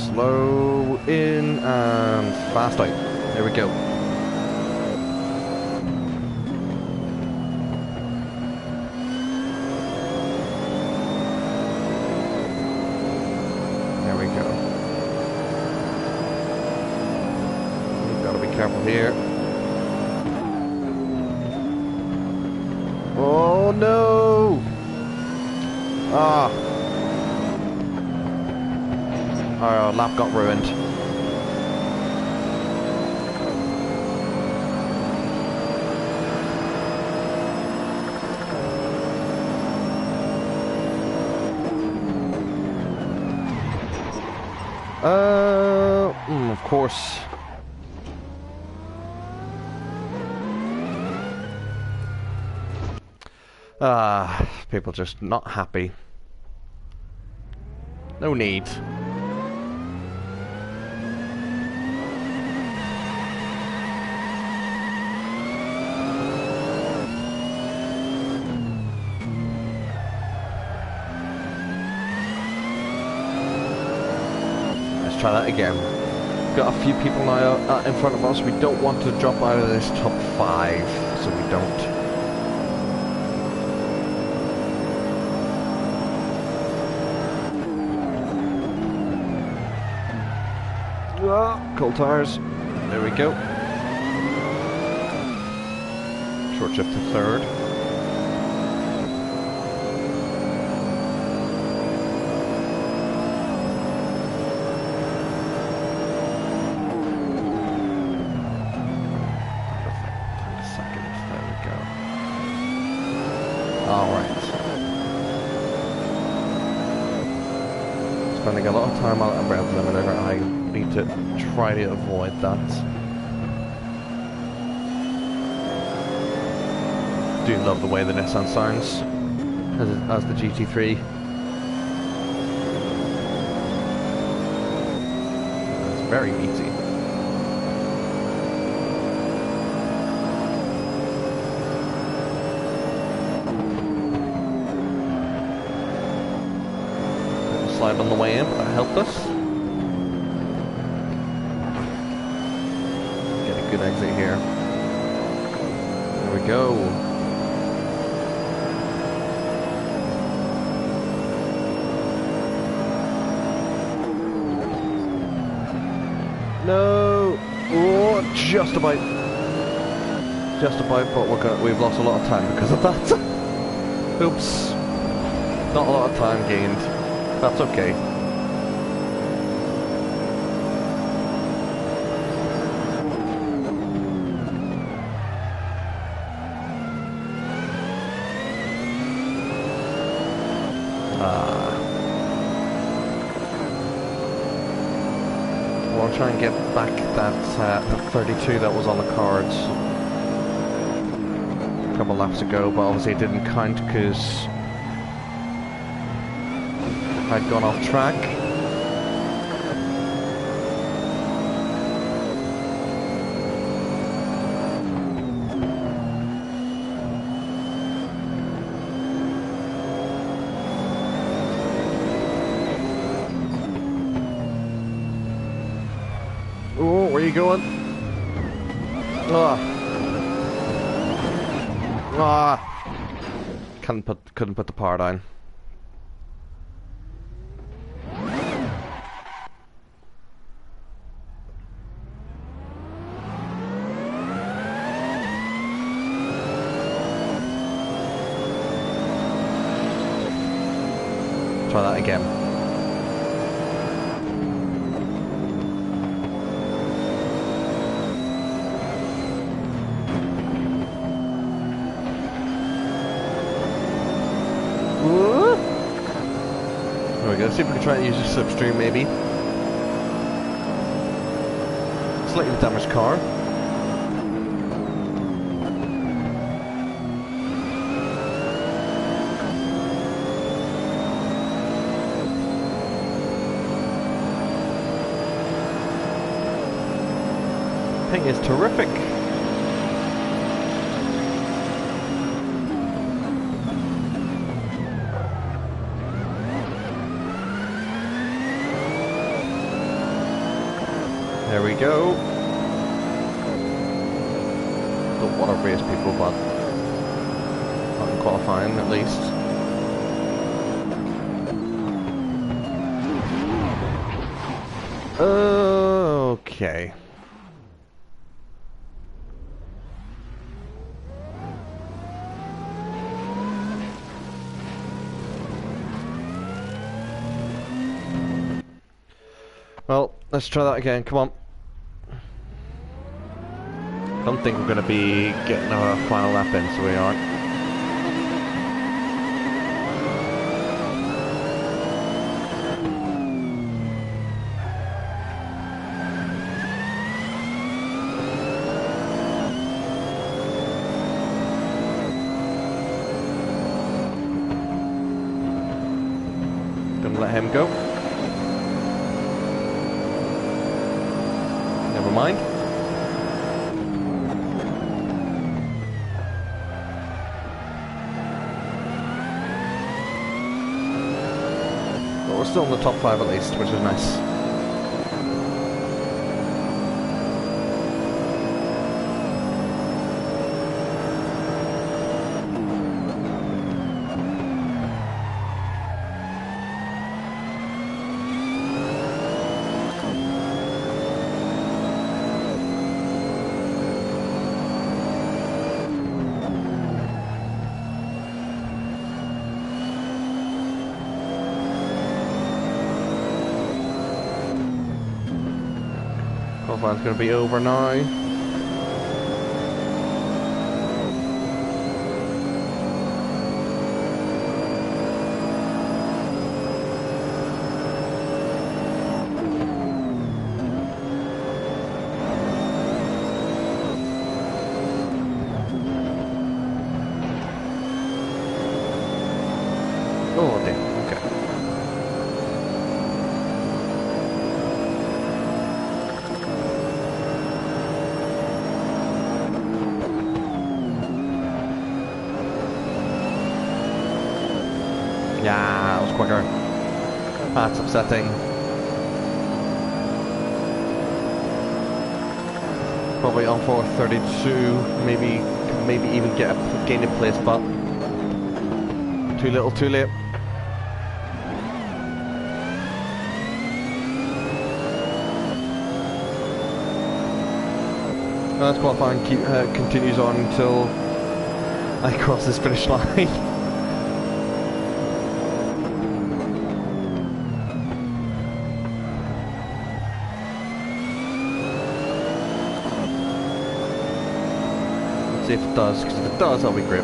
Slow in and fast out. There we go. There we go. We've got to be careful here. Oh no! Ah. Our lap got ruined. Of course. People just not happy. No need. Try that again. Got a few people now in front of us. We don't want to drop out of this top 5, so we don't. Cold tires. There we go. Short shift to 3rd. Spending a lot of time on a rev limiter. I need to try to avoid that. Do love the way the Nissan sounds as the GT3. It's very easy. Slide on the way in, but that helped us. Get a good exit here. There we go. No! Oh, just about. Just about, but we've lost a lot of time because of that. Oops. Not a lot of time gained. That's okay. We'll try and get back that 32 that was on the cards a couple laps ago, but obviously it didn't count because I'd gone off track. Oh, where are you going? Ah. Ah. Couldn't put the power down. Try that again. Whoa. There we go. See if we can try and use a slipstream maybe. Slightly damaged car. thing is terrific. There we go. Don't want to race people, but not in qualifying at least. Okay. Well, let's try that again. Come on. I don't think we're going to be getting our final lap in, so we aren't. Gonna let him go. Never mind. But we're still in the top 5 at least, which is nice. Qualifying's going to be over now. Oh damn, okay. Yeah, that was quicker. That's upsetting. Probably on for 32, maybe even gain a place, but too little, too late. That's qualifying continues on until I cross this finish line. If it does, because if it does, that'll be great.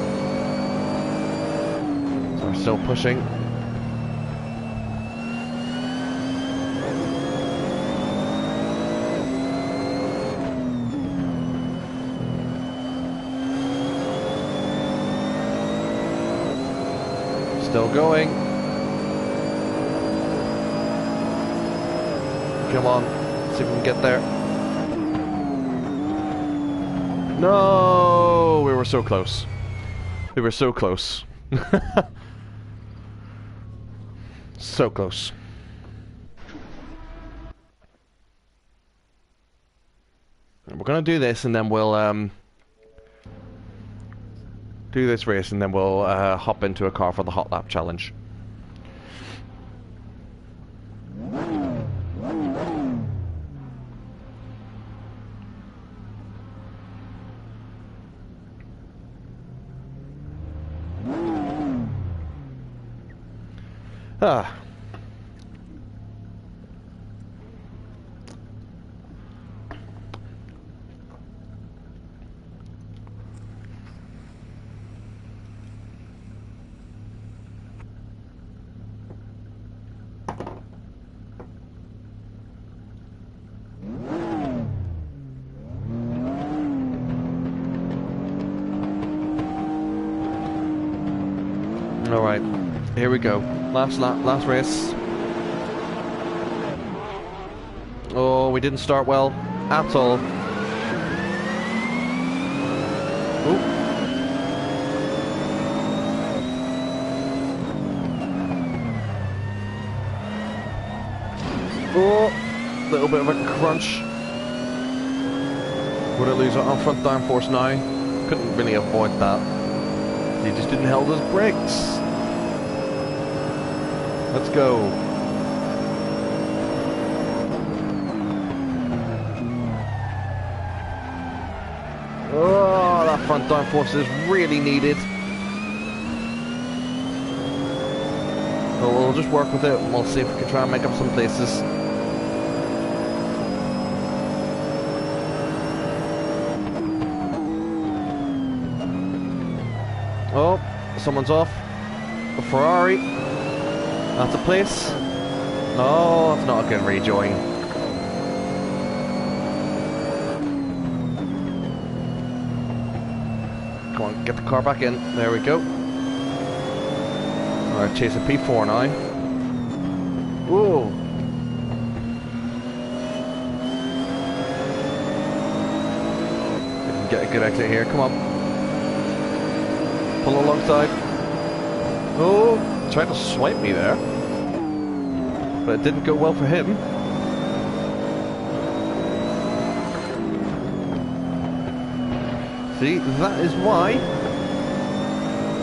So we're still pushing. Still going. Come on, see if we can get there. No, we were so close. We were so close. So close. We're gonna do this, and then we'll do this race, and then we'll hop into a car for the Hotlap challenge. Ah. All right, here we go. Last lap, last race. Oh, we didn't start well at all. Oh, little bit of a crunch. Would it lose it on front downforce now? Couldn't really avoid that. He just didn't hold his brakes. Let's go. Oh, that front downforce is really needed. So we'll just work with it and we'll see if we can try and make up some places. Oh, someone's off. A Ferrari. That's a place. No, that's not a good rejoin. Come on, get the car back in. There we go. Alright, chasing P4 now. Whoa. We can get a good exit here. Come on. Pull alongside. Oh, tried to swipe me there. But it didn't go well for him. See, that is why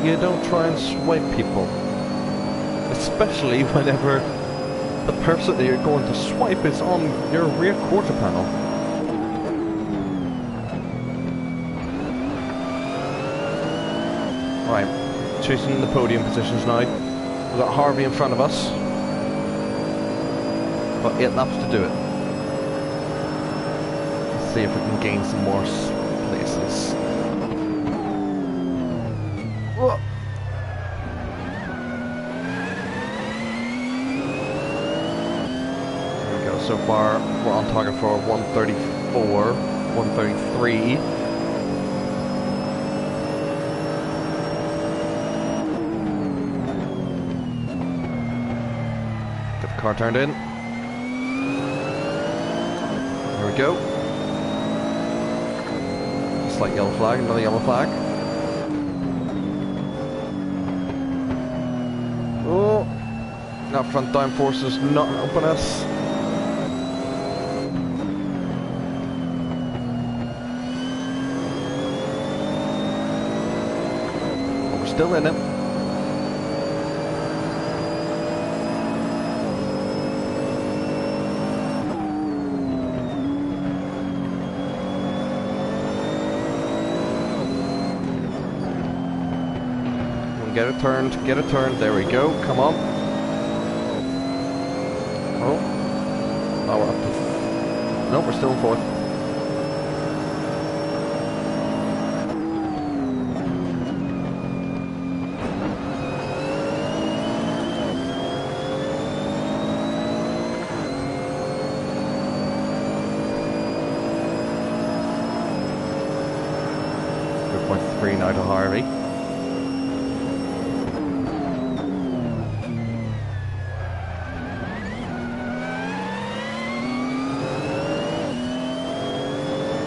you don't try and swipe people. Especially whenever the person that you're going to swipe is on your rear quarter panel. Right, chasing the podium positions now. We've got Harvey in front of us. Got 8 laps to do it. Let's see if we can gain some more places. Whoa. There we go. So far, we're on target for 134, 133. Get the car turned in. There we go. Slight yellow flag, another yellow flag. Oh, that front downforce is not helping us. But we're still in it. Get it turned, there we go, come on. Oh, we're up to... No, we're still in 4th. Good point 3 now to Harvey.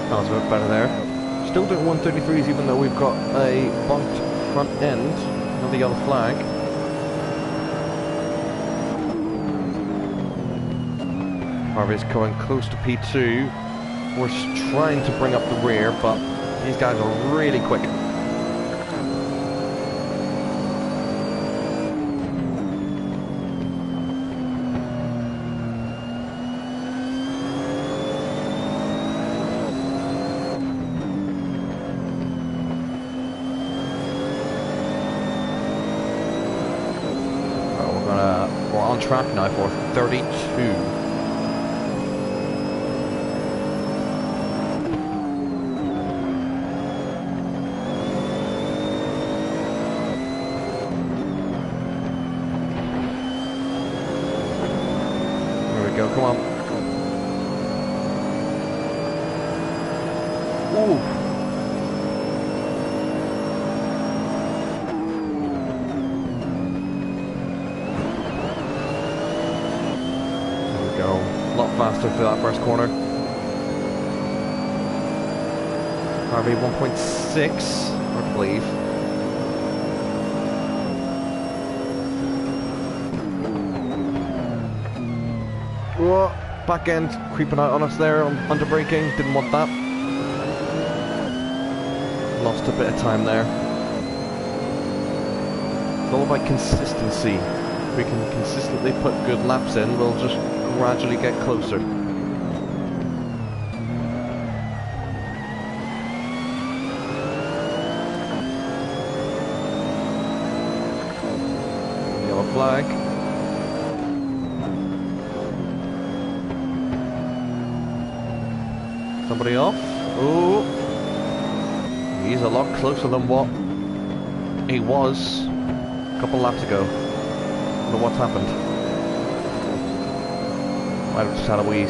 That was a bit better there. Still doing 133s even though we've got a bumped front end. Another yellow flag. Harvey's coming close to P2. We're trying to bring up the rear, but these guys are really quick. We're on track now for 32. There we go, come on. Ooh. A lot faster through that first corner. Harvey 1.6, I believe. Whoa, back end creeping out on us there, under braking, didn't want that. Lost a bit of time there. It's all about consistency. If we can consistently put good laps in, we'll just gradually get closer. Yellow flag. Somebody off. Ooh. He's a lot closer than what he was a couple laps ago. I don't know what's happened. Might have just had a wee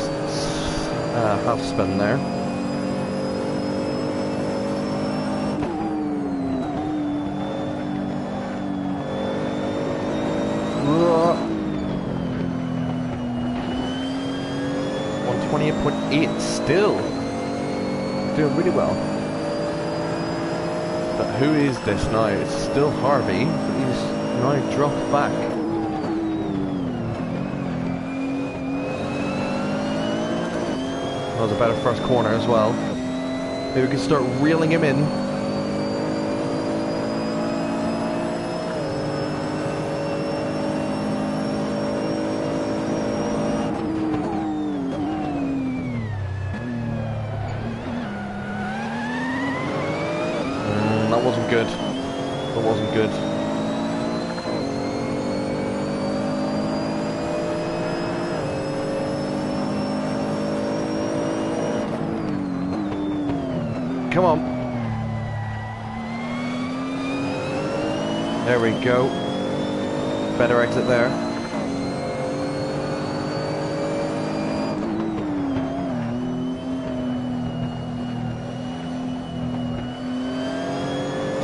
half spin there. Whoa. 128.8 still. Doing really well. But who is this now? It's still Harvey, but he's now dropped back. That was a better first corner as well. Maybe we can start reeling him in. That wasn't good. That wasn't good. Come on. There we go. Better exit there.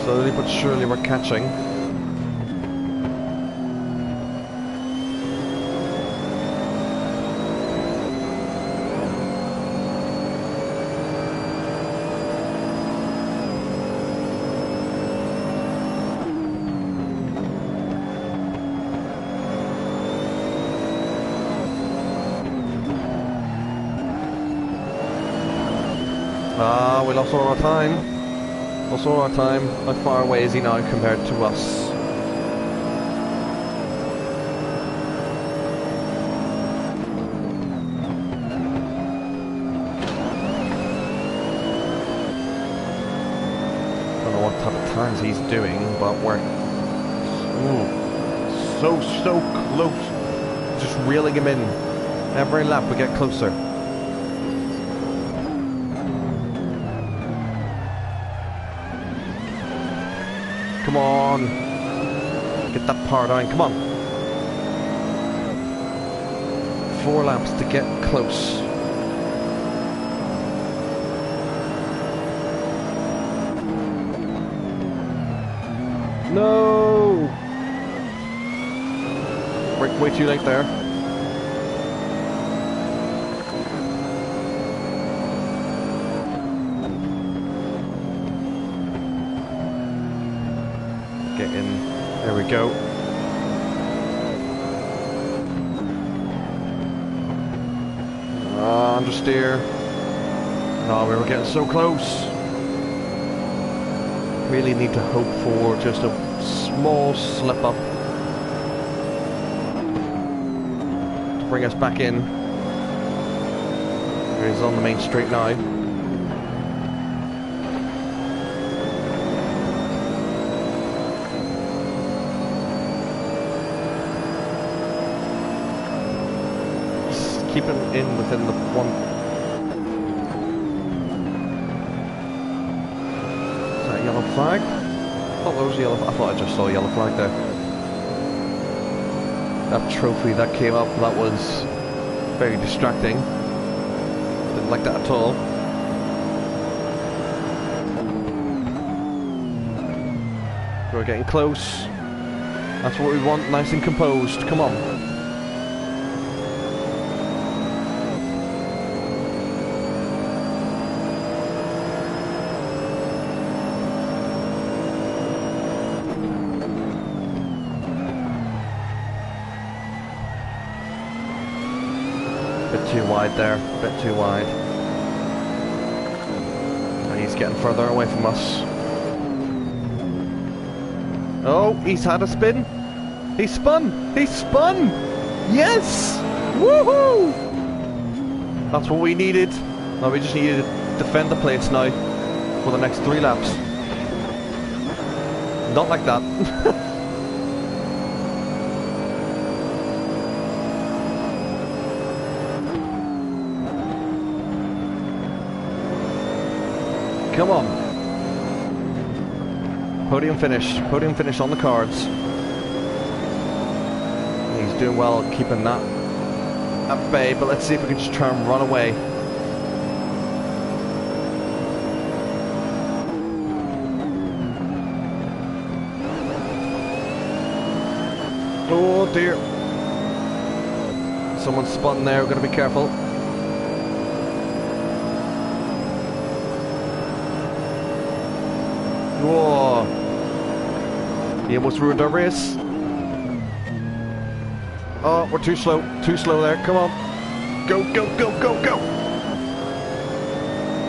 Slowly but surely we're catching. Ah, we lost all our time. Lost all our time. How far away is he now compared to us? Don't know what type of times he's doing, but we're so close. Just reeling him in. Every lap we get closer. Come on. Get that power down. Come on. 4 laps to get close. No! Brake way too late there. Get in. There we go. Understeer. Oh, we were getting so close. Really need to hope for just a small slip up to bring us back in. He's on the main straight now. Keep him in within the one. Is that a yellow flag? I thought there was a yellow. I thought I just saw a yellow flag there. That trophy that came up, that was very distracting. Didn't like that at all. We're getting close. That's what we want, nice and composed. Come on. Bit too wide there, bit too wide. And he's getting further away from us. Oh, he's had a spin. He spun! He spun! Yes! Woohoo! That's what we needed. Now we just needed to defend the place now for the next 3 laps. Not like that. Come on. Podium finish on the cards. He's doing well keeping that at bay, but let's see if we can just try and run away. Oh dear. Someone's spun there, we're going to be careful. Whoa. He almost ruined our race. Oh, we're too slow there, come on. Go, go, go, go, go!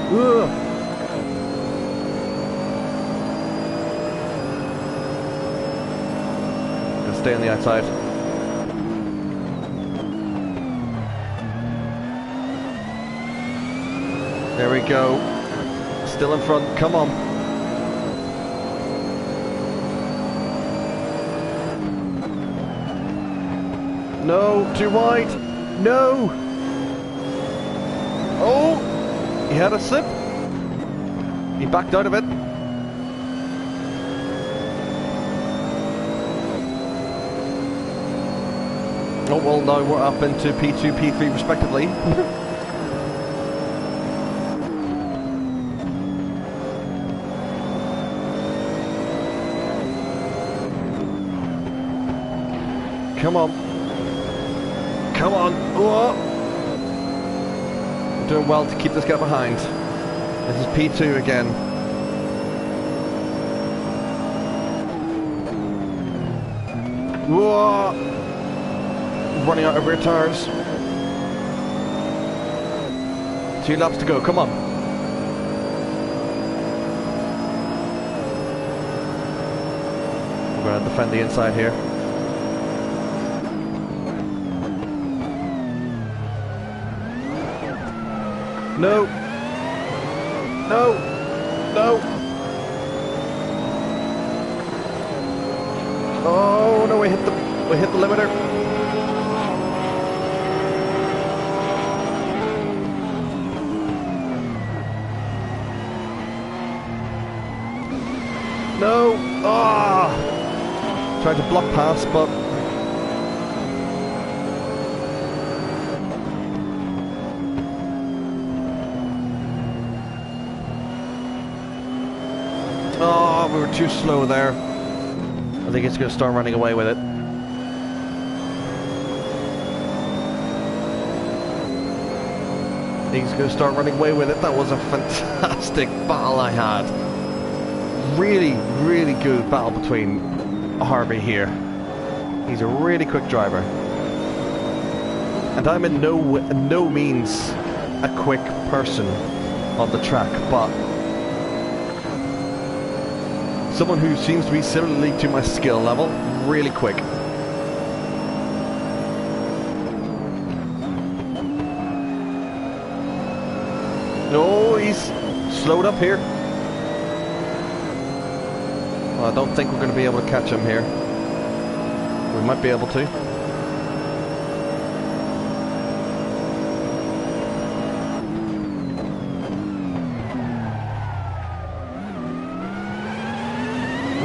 Ugh. Gonna stay on the outside. There we go. Still in front, come on. No, too wide. No. Oh, he had a slip. He backed out of it. Oh well, now we're up into P2, P3 respectively. Come on. Come on! Whoa. We're doing well to keep this guy behind. This is P2 again. Whoa! Running out of rear tires. 2 laps to go, come on. We're going to defend the inside here. No! No! No! Oh no, we hit the limiter. No! Ah! Tried to block pass, but oh, we were too slow there. I think it's going to start running away with it. I think it's going to start running away with it. That was a fantastic battle I had. Really, really good battle between Harvey here. He's a really quick driver. And I'm in no means a quick person on the track, but someone who seems to be similarly to my skill level, really quick. No, he's slowed up here. Well, I don't think we're going to be able to catch him here. We might be able to.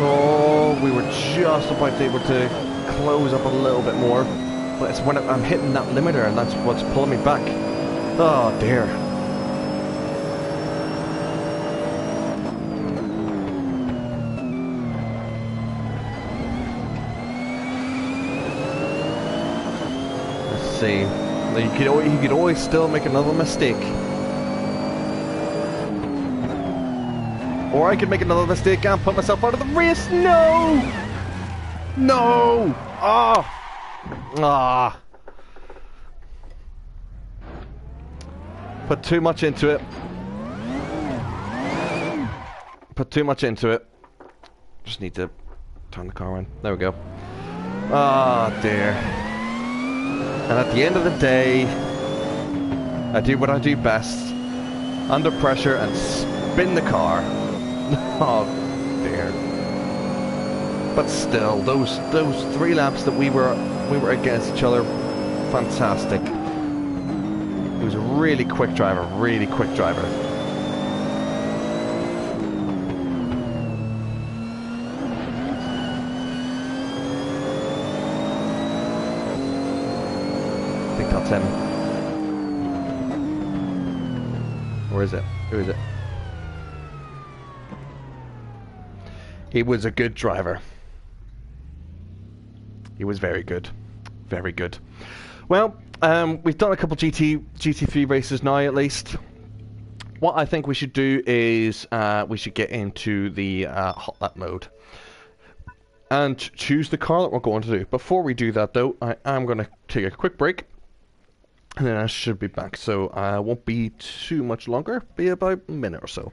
Oh, we were just about to be able to close up a little bit more, but it's when I'm hitting that limiter and that's what's pulling me back. Oh dear. Let's see. You could always still make another mistake. Or I could make another mistake and put myself out of the race. No! No! Ah! Ah! Put too much into it. Put too much into it. Just need to turn the car on. There we go. Oh dear. And at the end of the day, I do what I do best. Under pressure and spin the car. Oh dear. But still, those 3 laps that we were against each other, fantastic. He was a really quick driver, really quick driver. I think that's him. Or is it? Who is it? He was a good driver. He was very good. Very good. Well, we've done a couple GT3 races now at least. What I think we should do is we should get into the Hotlap mode and choose the car that we're going to do. Before we do that though, I am going to take a quick break and then I should be back. So I won't be too much longer, be about a minute or so.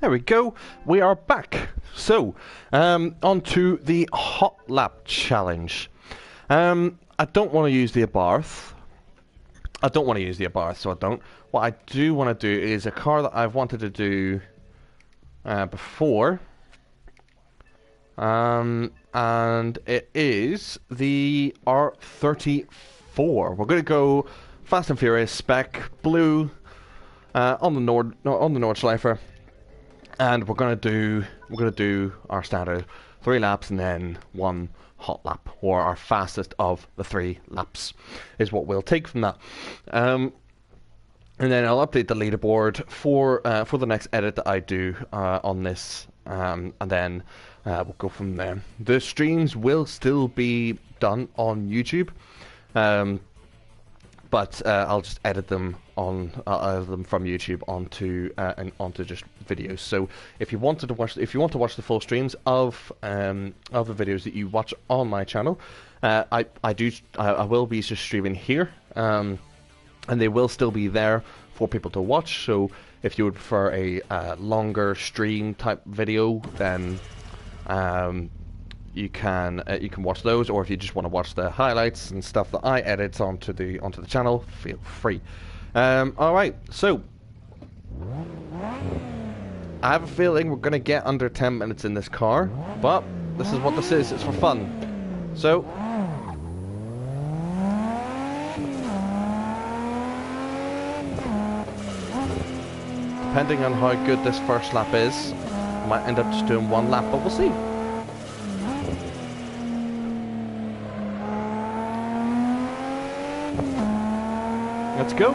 There we go. We are back. So, on to the Hotlap challenge. I don't want to use the Abarth. So I don't. What I do want to do is a car that I've wanted to do before. And it is the R34. We're going to go Fast and Furious spec, blue, on the Nordschliefe. And we're gonna do our standard 3 laps and then 1 hot lap, or our fastest of the 3 laps is what we'll take from that. And then I'll update the leaderboard for the next edit that I do on this, and then we'll go from there. The streams will still be done on YouTube. But I'll just edit them from YouTube onto just videos. So if you want to watch the full streams of the videos that you watch on my channel, I will be just streaming here, and they will still be there for people to watch. So if you would prefer a longer stream type video, then you can watch those, or if you just want to watch the highlights and stuff that I edit onto the channel, feel free. Alright, so I have a feeling we're gonna get under 10 minutes in this car, but this is what this is, it's for fun. So depending on how good this first lap is, I might end up just doing one lap, but we'll see. Let's go.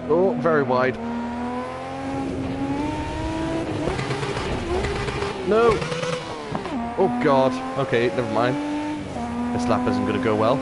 Oh, very wide. No! Oh god. Okay, never mind. This lap isn't going to go well.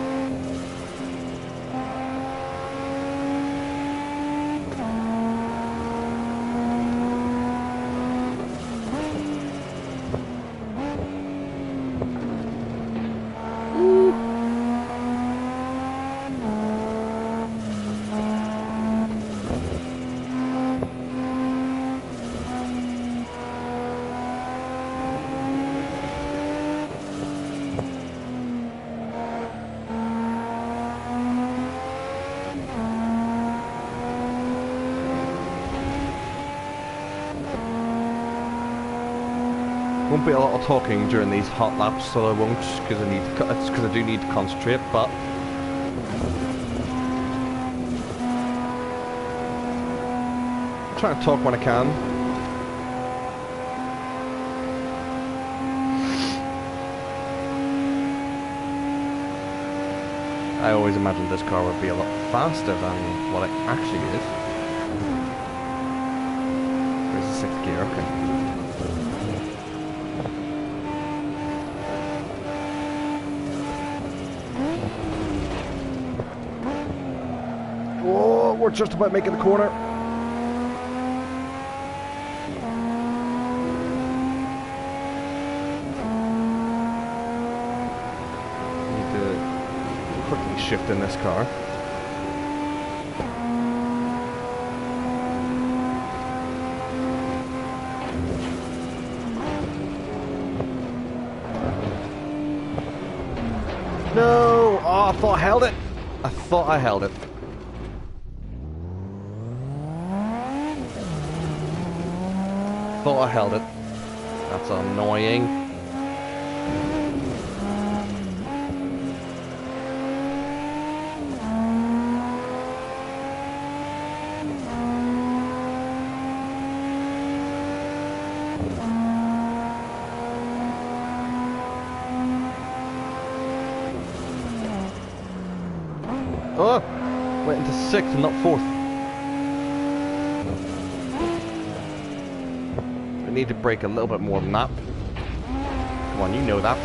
Won't be a lot of talking during these hot laps, so I won't, because I do need to concentrate. But I'm trying to talk when I can. I always imagined this car would be a lot faster than what it actually is. Where's the 6th gear? Okay. We're just about making the corner. Need to quickly shift in this car. No! Oh, I thought I held it. I thought I held it. Thought I held it. That's annoying. Oh! Went into 6th and not 4th. Need to brake a little bit more than that. Come on, you know that.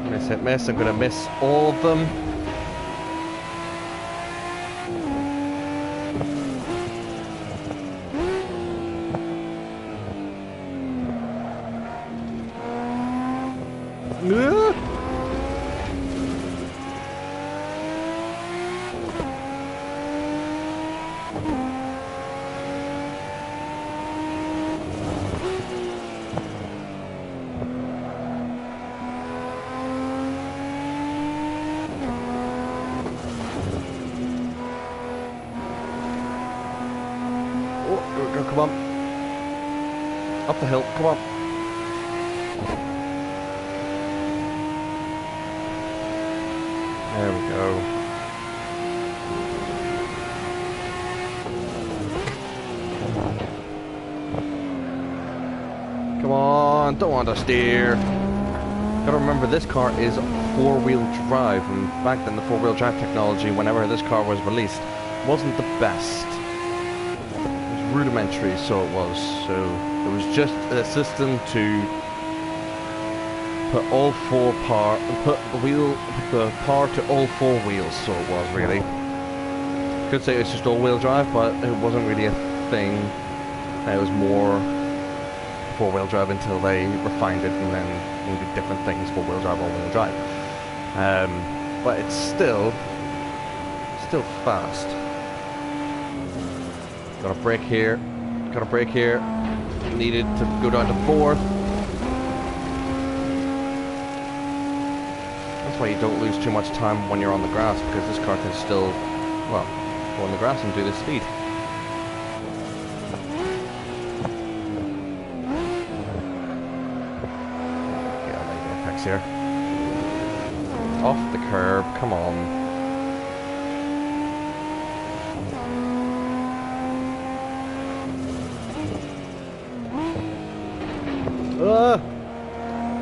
Miss it, miss. I'm gonna miss all of them. Come on. Up the hill, come on. There we go. Come on, don't want to steer. Gotta remember this car is 4-wheel drive, and back then the 4-wheel drive technology, whenever this car was released, wasn't the best. Rudimentary, so it was. So it was just a system to put all four power, put the power to all 4 wheels. So it was really. Could say it's just all-wheel drive, but it wasn't really a thing. It was more 4-wheel drive until they refined it and then maybe different things: 4-wheel drive, all-wheel drive. But it's still fast. Gotta brake here. Gotta brake here. needed to go down to 4th. That's why you don't lose too much time when you're on the grass, because this car can still, well, go on the grass and do the speed. Yeah, I'll make apex here. Off the curb, come on.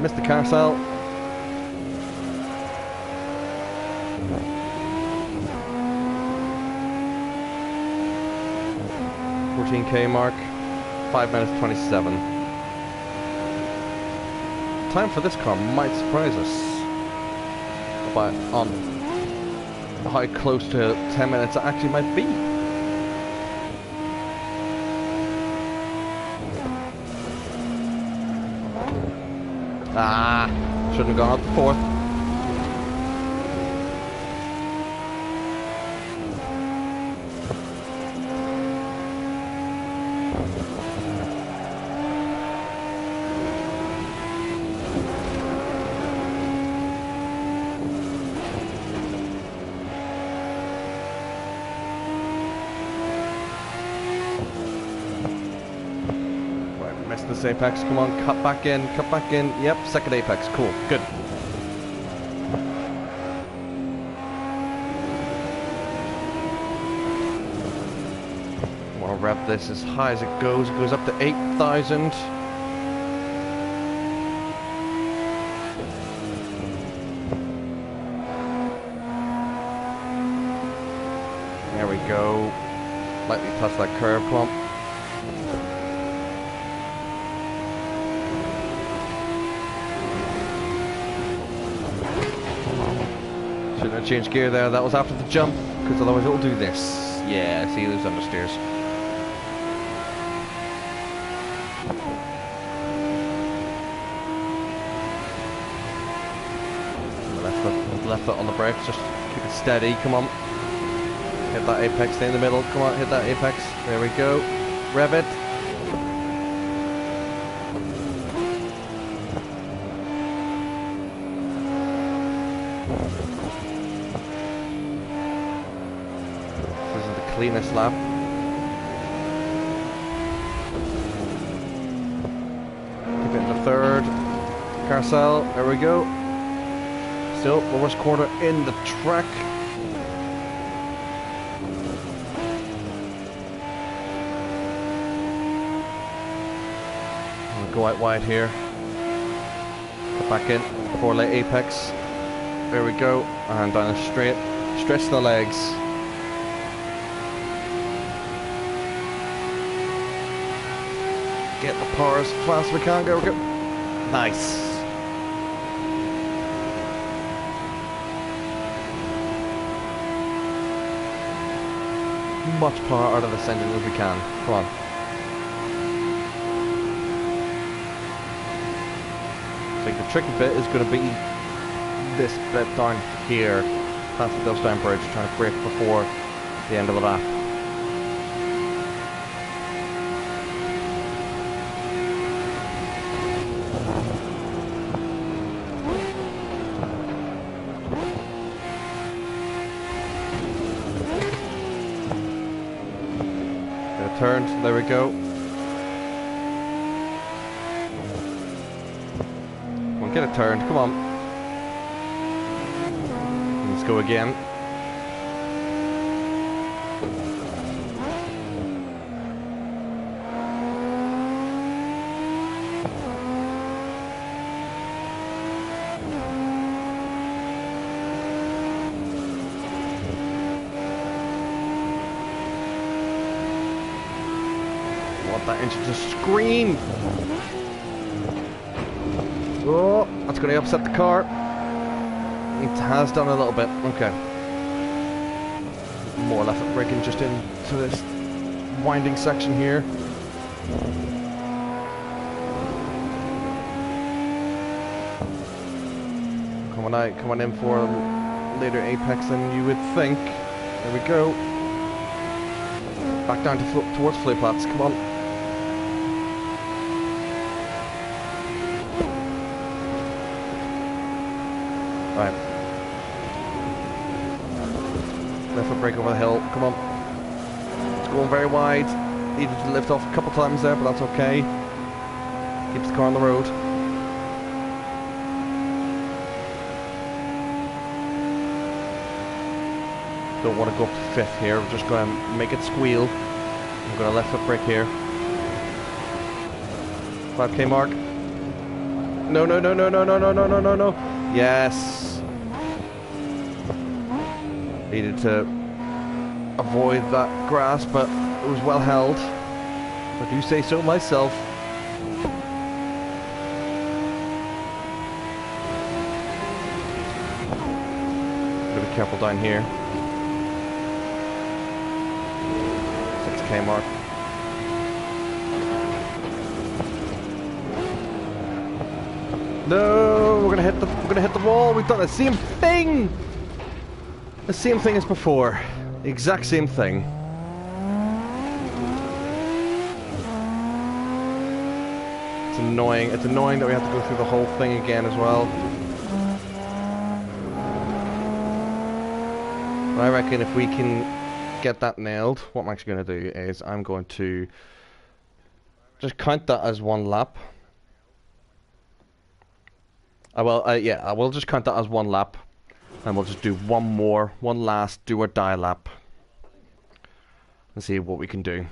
Missed the carousel. $14K mark, 5 minutes 27. Time for this car might surprise us, but on how close to 10 minutes it actually might be. Ah, shouldn't have gone up to 4th. Missed this apex, come on, cut back in, yep, second apex, cool, good. We'll rev this as high as it goes up to 8,000. There we go, lightly touch that curb, come on. Shouldn't have changed gear there, that was after the jump, because otherwise it'll do this. Yeah, see those understeers. Left foot on the brakes, just keep it steady, come on. Hit that apex, stay in the middle, come on, hit that apex. There we go. Rev it. Cleanest lap. Keep it in the 3rd. Carousel, there we go. Still, the worst quarter in the track. We'll go out wide here. Get back in, 4 late apex. There we go. And down the straight. Stretch the legs. Get the power as fast as we can, go. Nice. Much power out of this engine as we can. Come on. I think the tricky bit is going to be this bit down here. Past the Dillstown Bridge, trying to brake before the end of the lap. Turned, there we go. Come on, get it turned, come on. Let's go again. That engine to scream. Oh, that's going to upset the car. It has done a little bit. Okay. More left foot braking just into this winding section here. Coming in for a later apex than you would think. There we go. Back down to towards flip flats. Come on. Right. Left foot brake over the hill. Come on. It's going very wide. Needed to lift off a couple times there, but that's okay. Keeps the car on the road. Don't want to go up to fifth here. We're just going to make it squeal. I'm going to left foot brake here. 5k mark. No, no, no, no, no, no, no, no, no, no, no. Yes. Needed to avoid that grass, but it was well held. If I do say so myself. Gotta be careful down here. 6k mark. No, we're gonna hit the wall. We've done the same thing. The same thing as before. The exact same thing. It's annoying. It's annoying that we have to go through the whole thing again as well. But I reckon if we can get that nailed, what I'm actually going to do is I'm going to just count that as one lap. Yeah, I will just count that as one lap. And we'll just do one last do or die lap. And see what we can do.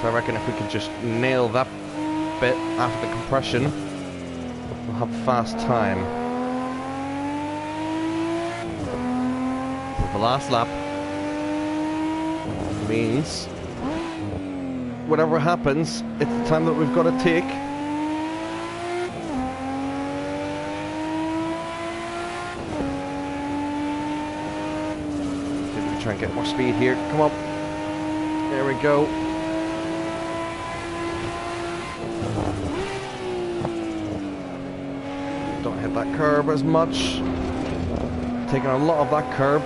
So I reckon if we could just nail that bit after the compression, we'll have a fast time. So the last lap means whatever happens, it's the time that we've got to take. See if we can try and get more speed here. Come on. There we go. Don't hit that curb as much. Taking a lot of that curb.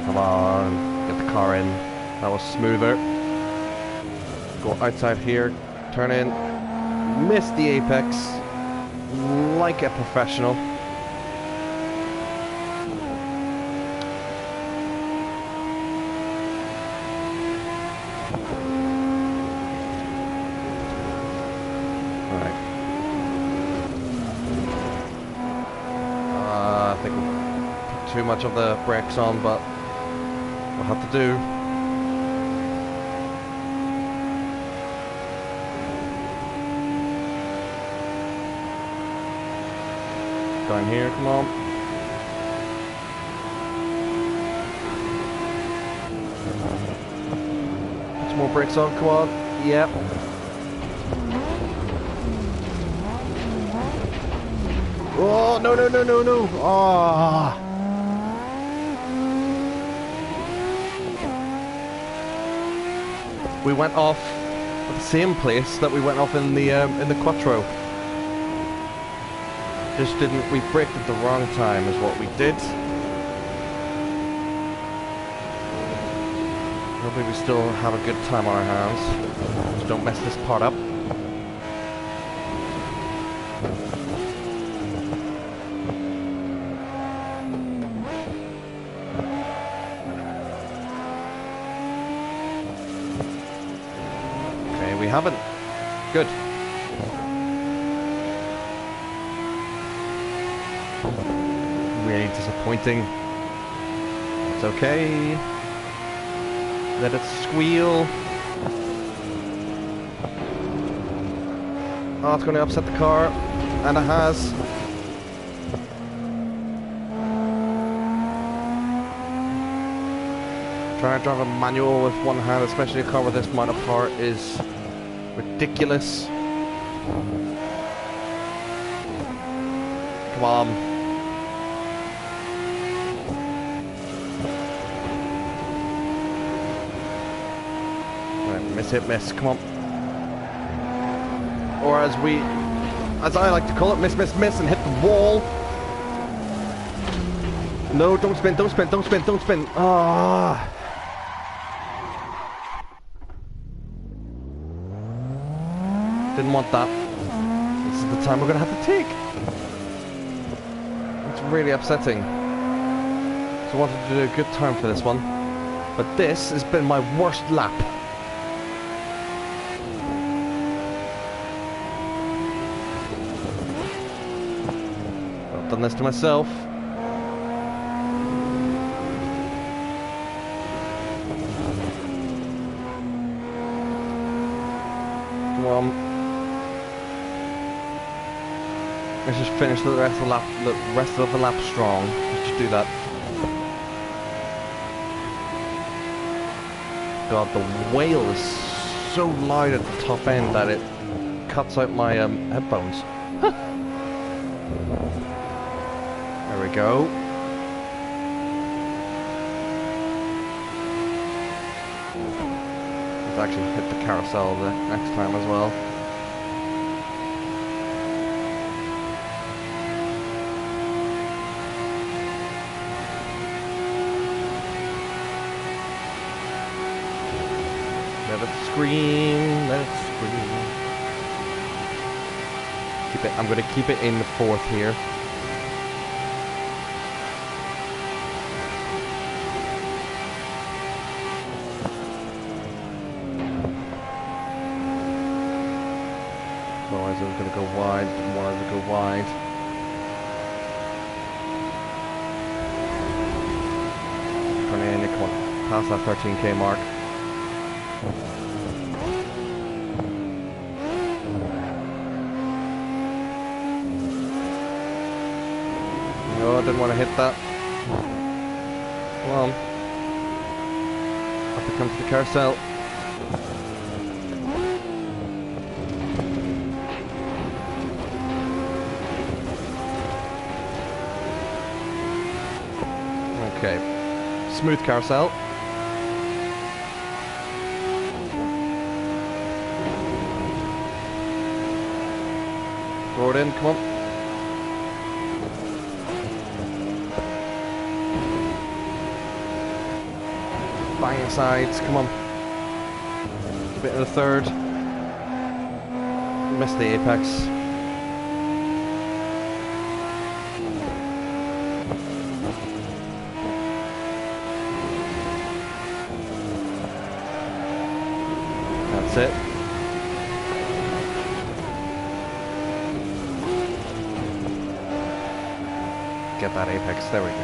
Come on, get the car in. That was smoother. Go outside here, turn in, miss the apex, like a professional. Alright. I think we put too much of the brakes on, but we'll have to do. Down here, come on. Put some more brakes on, come on. Yep. Oh, no, no, no, no, no. Ah. We went off at the same place that we went off in the Quattro. Just didn't, we braked at the wrong time is what we did. Hopefully we still have a good time on our hands. Just don't mess this part up. Okay, we haven't. Good. Really disappointing. It's okay. Let it squeal. Oh, it's going to upset the car. And it has. Trying to drive a manual with one hand, especially a car with this amount of power, is ridiculous. Come on. Miss, hit, miss, come on. Or as we as I like to call it, miss, miss, miss, and hit the wall. No, don't spin, don't spin, don't spin, don't spin. Ah. Didn't want that. This is the time we're gonna have to take. It's really upsetting. So I wanted to do a good time for this one. But this has been my worst lap. I've done this to myself. Come on. Let's just finish the rest of the lap strong. Let's just do that. God, the whale is so loud at the top end that it cuts out my headphones. There we go. Let's actually hit the carousel the next time as well. Let it scream, let it scream. Keep it, I'm going to keep it in the fourth here. Otherwise I'm going to go wide, didn't want it to go wide. Turn in, come on, past that 13k mark. No, I didn't want to hit that. Come on. Have to come to the carousel. Okay. Smooth carousel. Throw it in, come on. Banging sides, come on. A bit in the third. Missed the apex. That's it. Get that apex, there we go.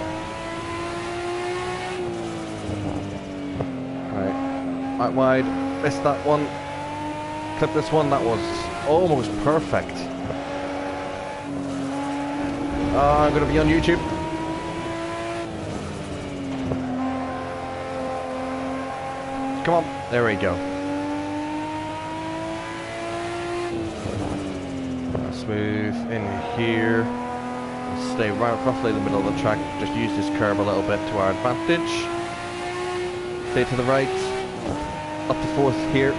Right wide, missed that one, clip this one, that was almost perfect. I'm going to be on YouTube. Come on, there we go. Smooth in here, stay right roughly in the middle of the track, just use this curve a little bit to our advantage. Stay to the right. Up to fourth here.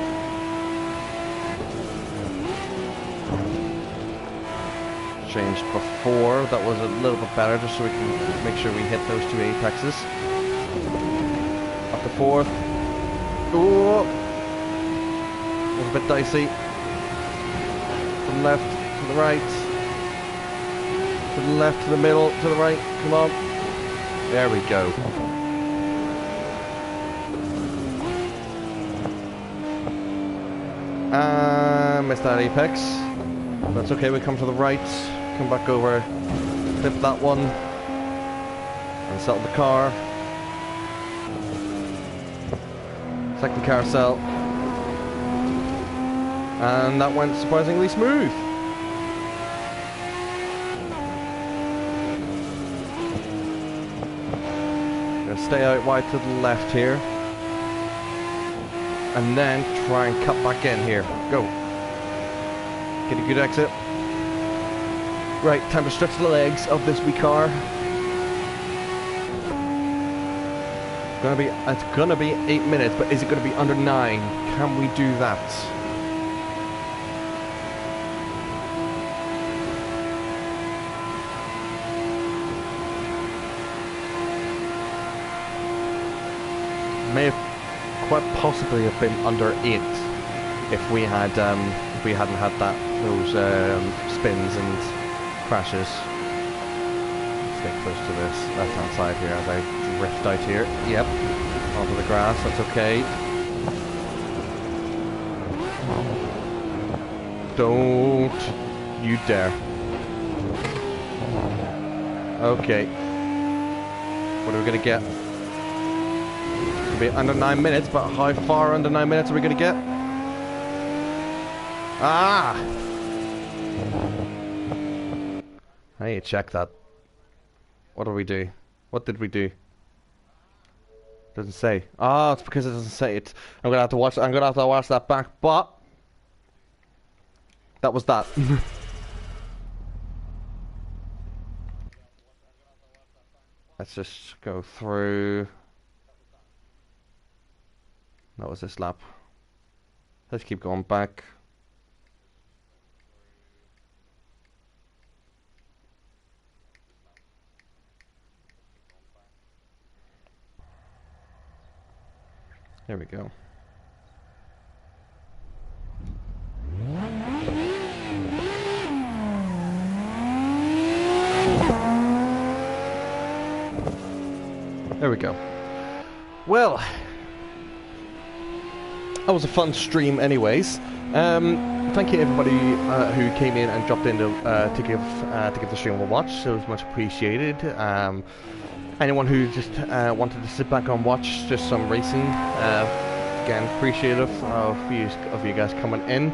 Changed before, that was a little bit better just so we can make sure we hit those two apexes. Up to fourth. Oh! That was a bit dicey. From left to the right. To the left, to the middle, to the right. Come on. There we go. Missed that apex. That's okay, we come to the right, come back over, clip that one, and settle the car. Second carousel. And that went surprisingly smooth. Gonna stay out wide to the left here. And then try and cut back in here. Go. Get a good exit. Right, time to stretch the legs of this wee car. It's gonna be 8 minutes, but is it gonna be under 9? Can we do that? may have quite possibly have been under 8 if we hadn't had those spins and crashes. Let's get close to this left hand side here as I drift out here. Yep, onto the grass. That's okay. Don't you dare. Okay. What are we gonna get? It'll be under 9 minutes, but how far under 9 minutes are we gonna get? Ah! I need to check that. What did we do? What did we do? Doesn't say. Oh, it's because it doesn't say it. I'm gonna have to watch that back, but that was that. Let's just go through. That was this lap. Let's keep going back. There we go. There we go. Well, that was a fun stream anyways. Thank you everybody who came in and dropped in to give the stream a watch. So it was much appreciated. Anyone who just wanted to sit back and watch just some racing, again, appreciative of you guys coming in.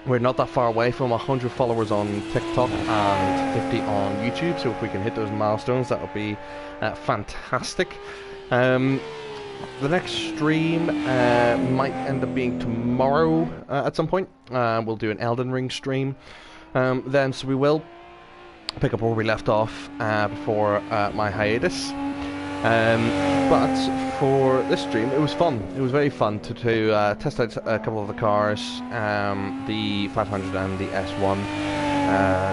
We're not that far away from 100 followers on TikTok and 50 on YouTube, so if we can hit those milestones, that would be fantastic. The next stream might end up being tomorrow at some point. We'll do an Elden Ring stream then, so we will pick up where we left off before my hiatus. But for this stream, it was fun. It was very fun to test out a couple of the cars, the 500 and the S1,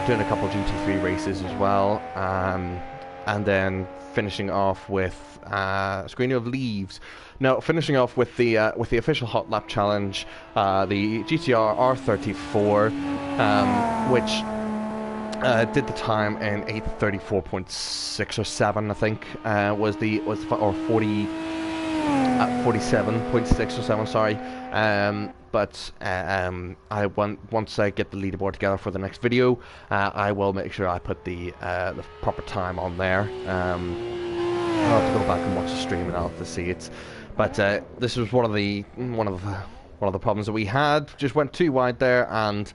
doing a couple of GT3 races as well, and then finishing off with Screening of Leaves. Now, finishing off with the official Hotlap challenge, the GTR R34, which did the time in 8:34.6 or 7, I think, was 47.6 or 7. Sorry, but once I get the leaderboard together for the next video, I will make sure I put the proper time on there. I'll have to go back and watch the stream and I'll have to see it. But this was one of the problems that we had. Just went too wide there and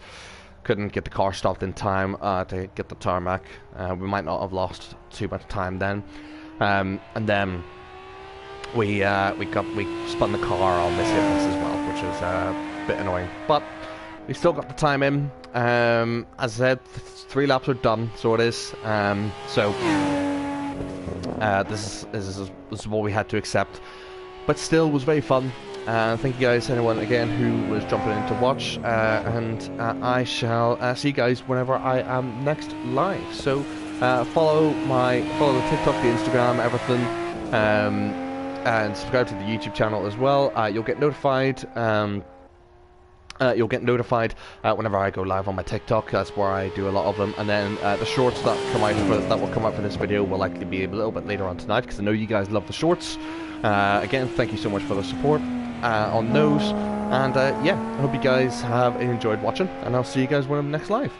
couldn't get the car stopped in time to get the tarmac. We might not have lost too much time then, and then we spun the car on this as well, which was a bit annoying. But we still got the time in. As I said, 3 laps are done, so it is. This is what we had to accept, but still was very fun. Thank you guys, anyone again who was jumping in to watch, and I shall see you guys whenever I am next live. So follow the TikTok, the Instagram, everything, and subscribe to the YouTube channel as well. You'll get notified. Whenever I go live on my TikTok. That's where I do a lot of them, and then the shorts that will come out for this video will likely be a little bit later on tonight, because I know you guys love the shorts. Again, thank you so much for the support on those, and yeah, I hope you guys have enjoyed watching, and I'll see you guys when I'm next live.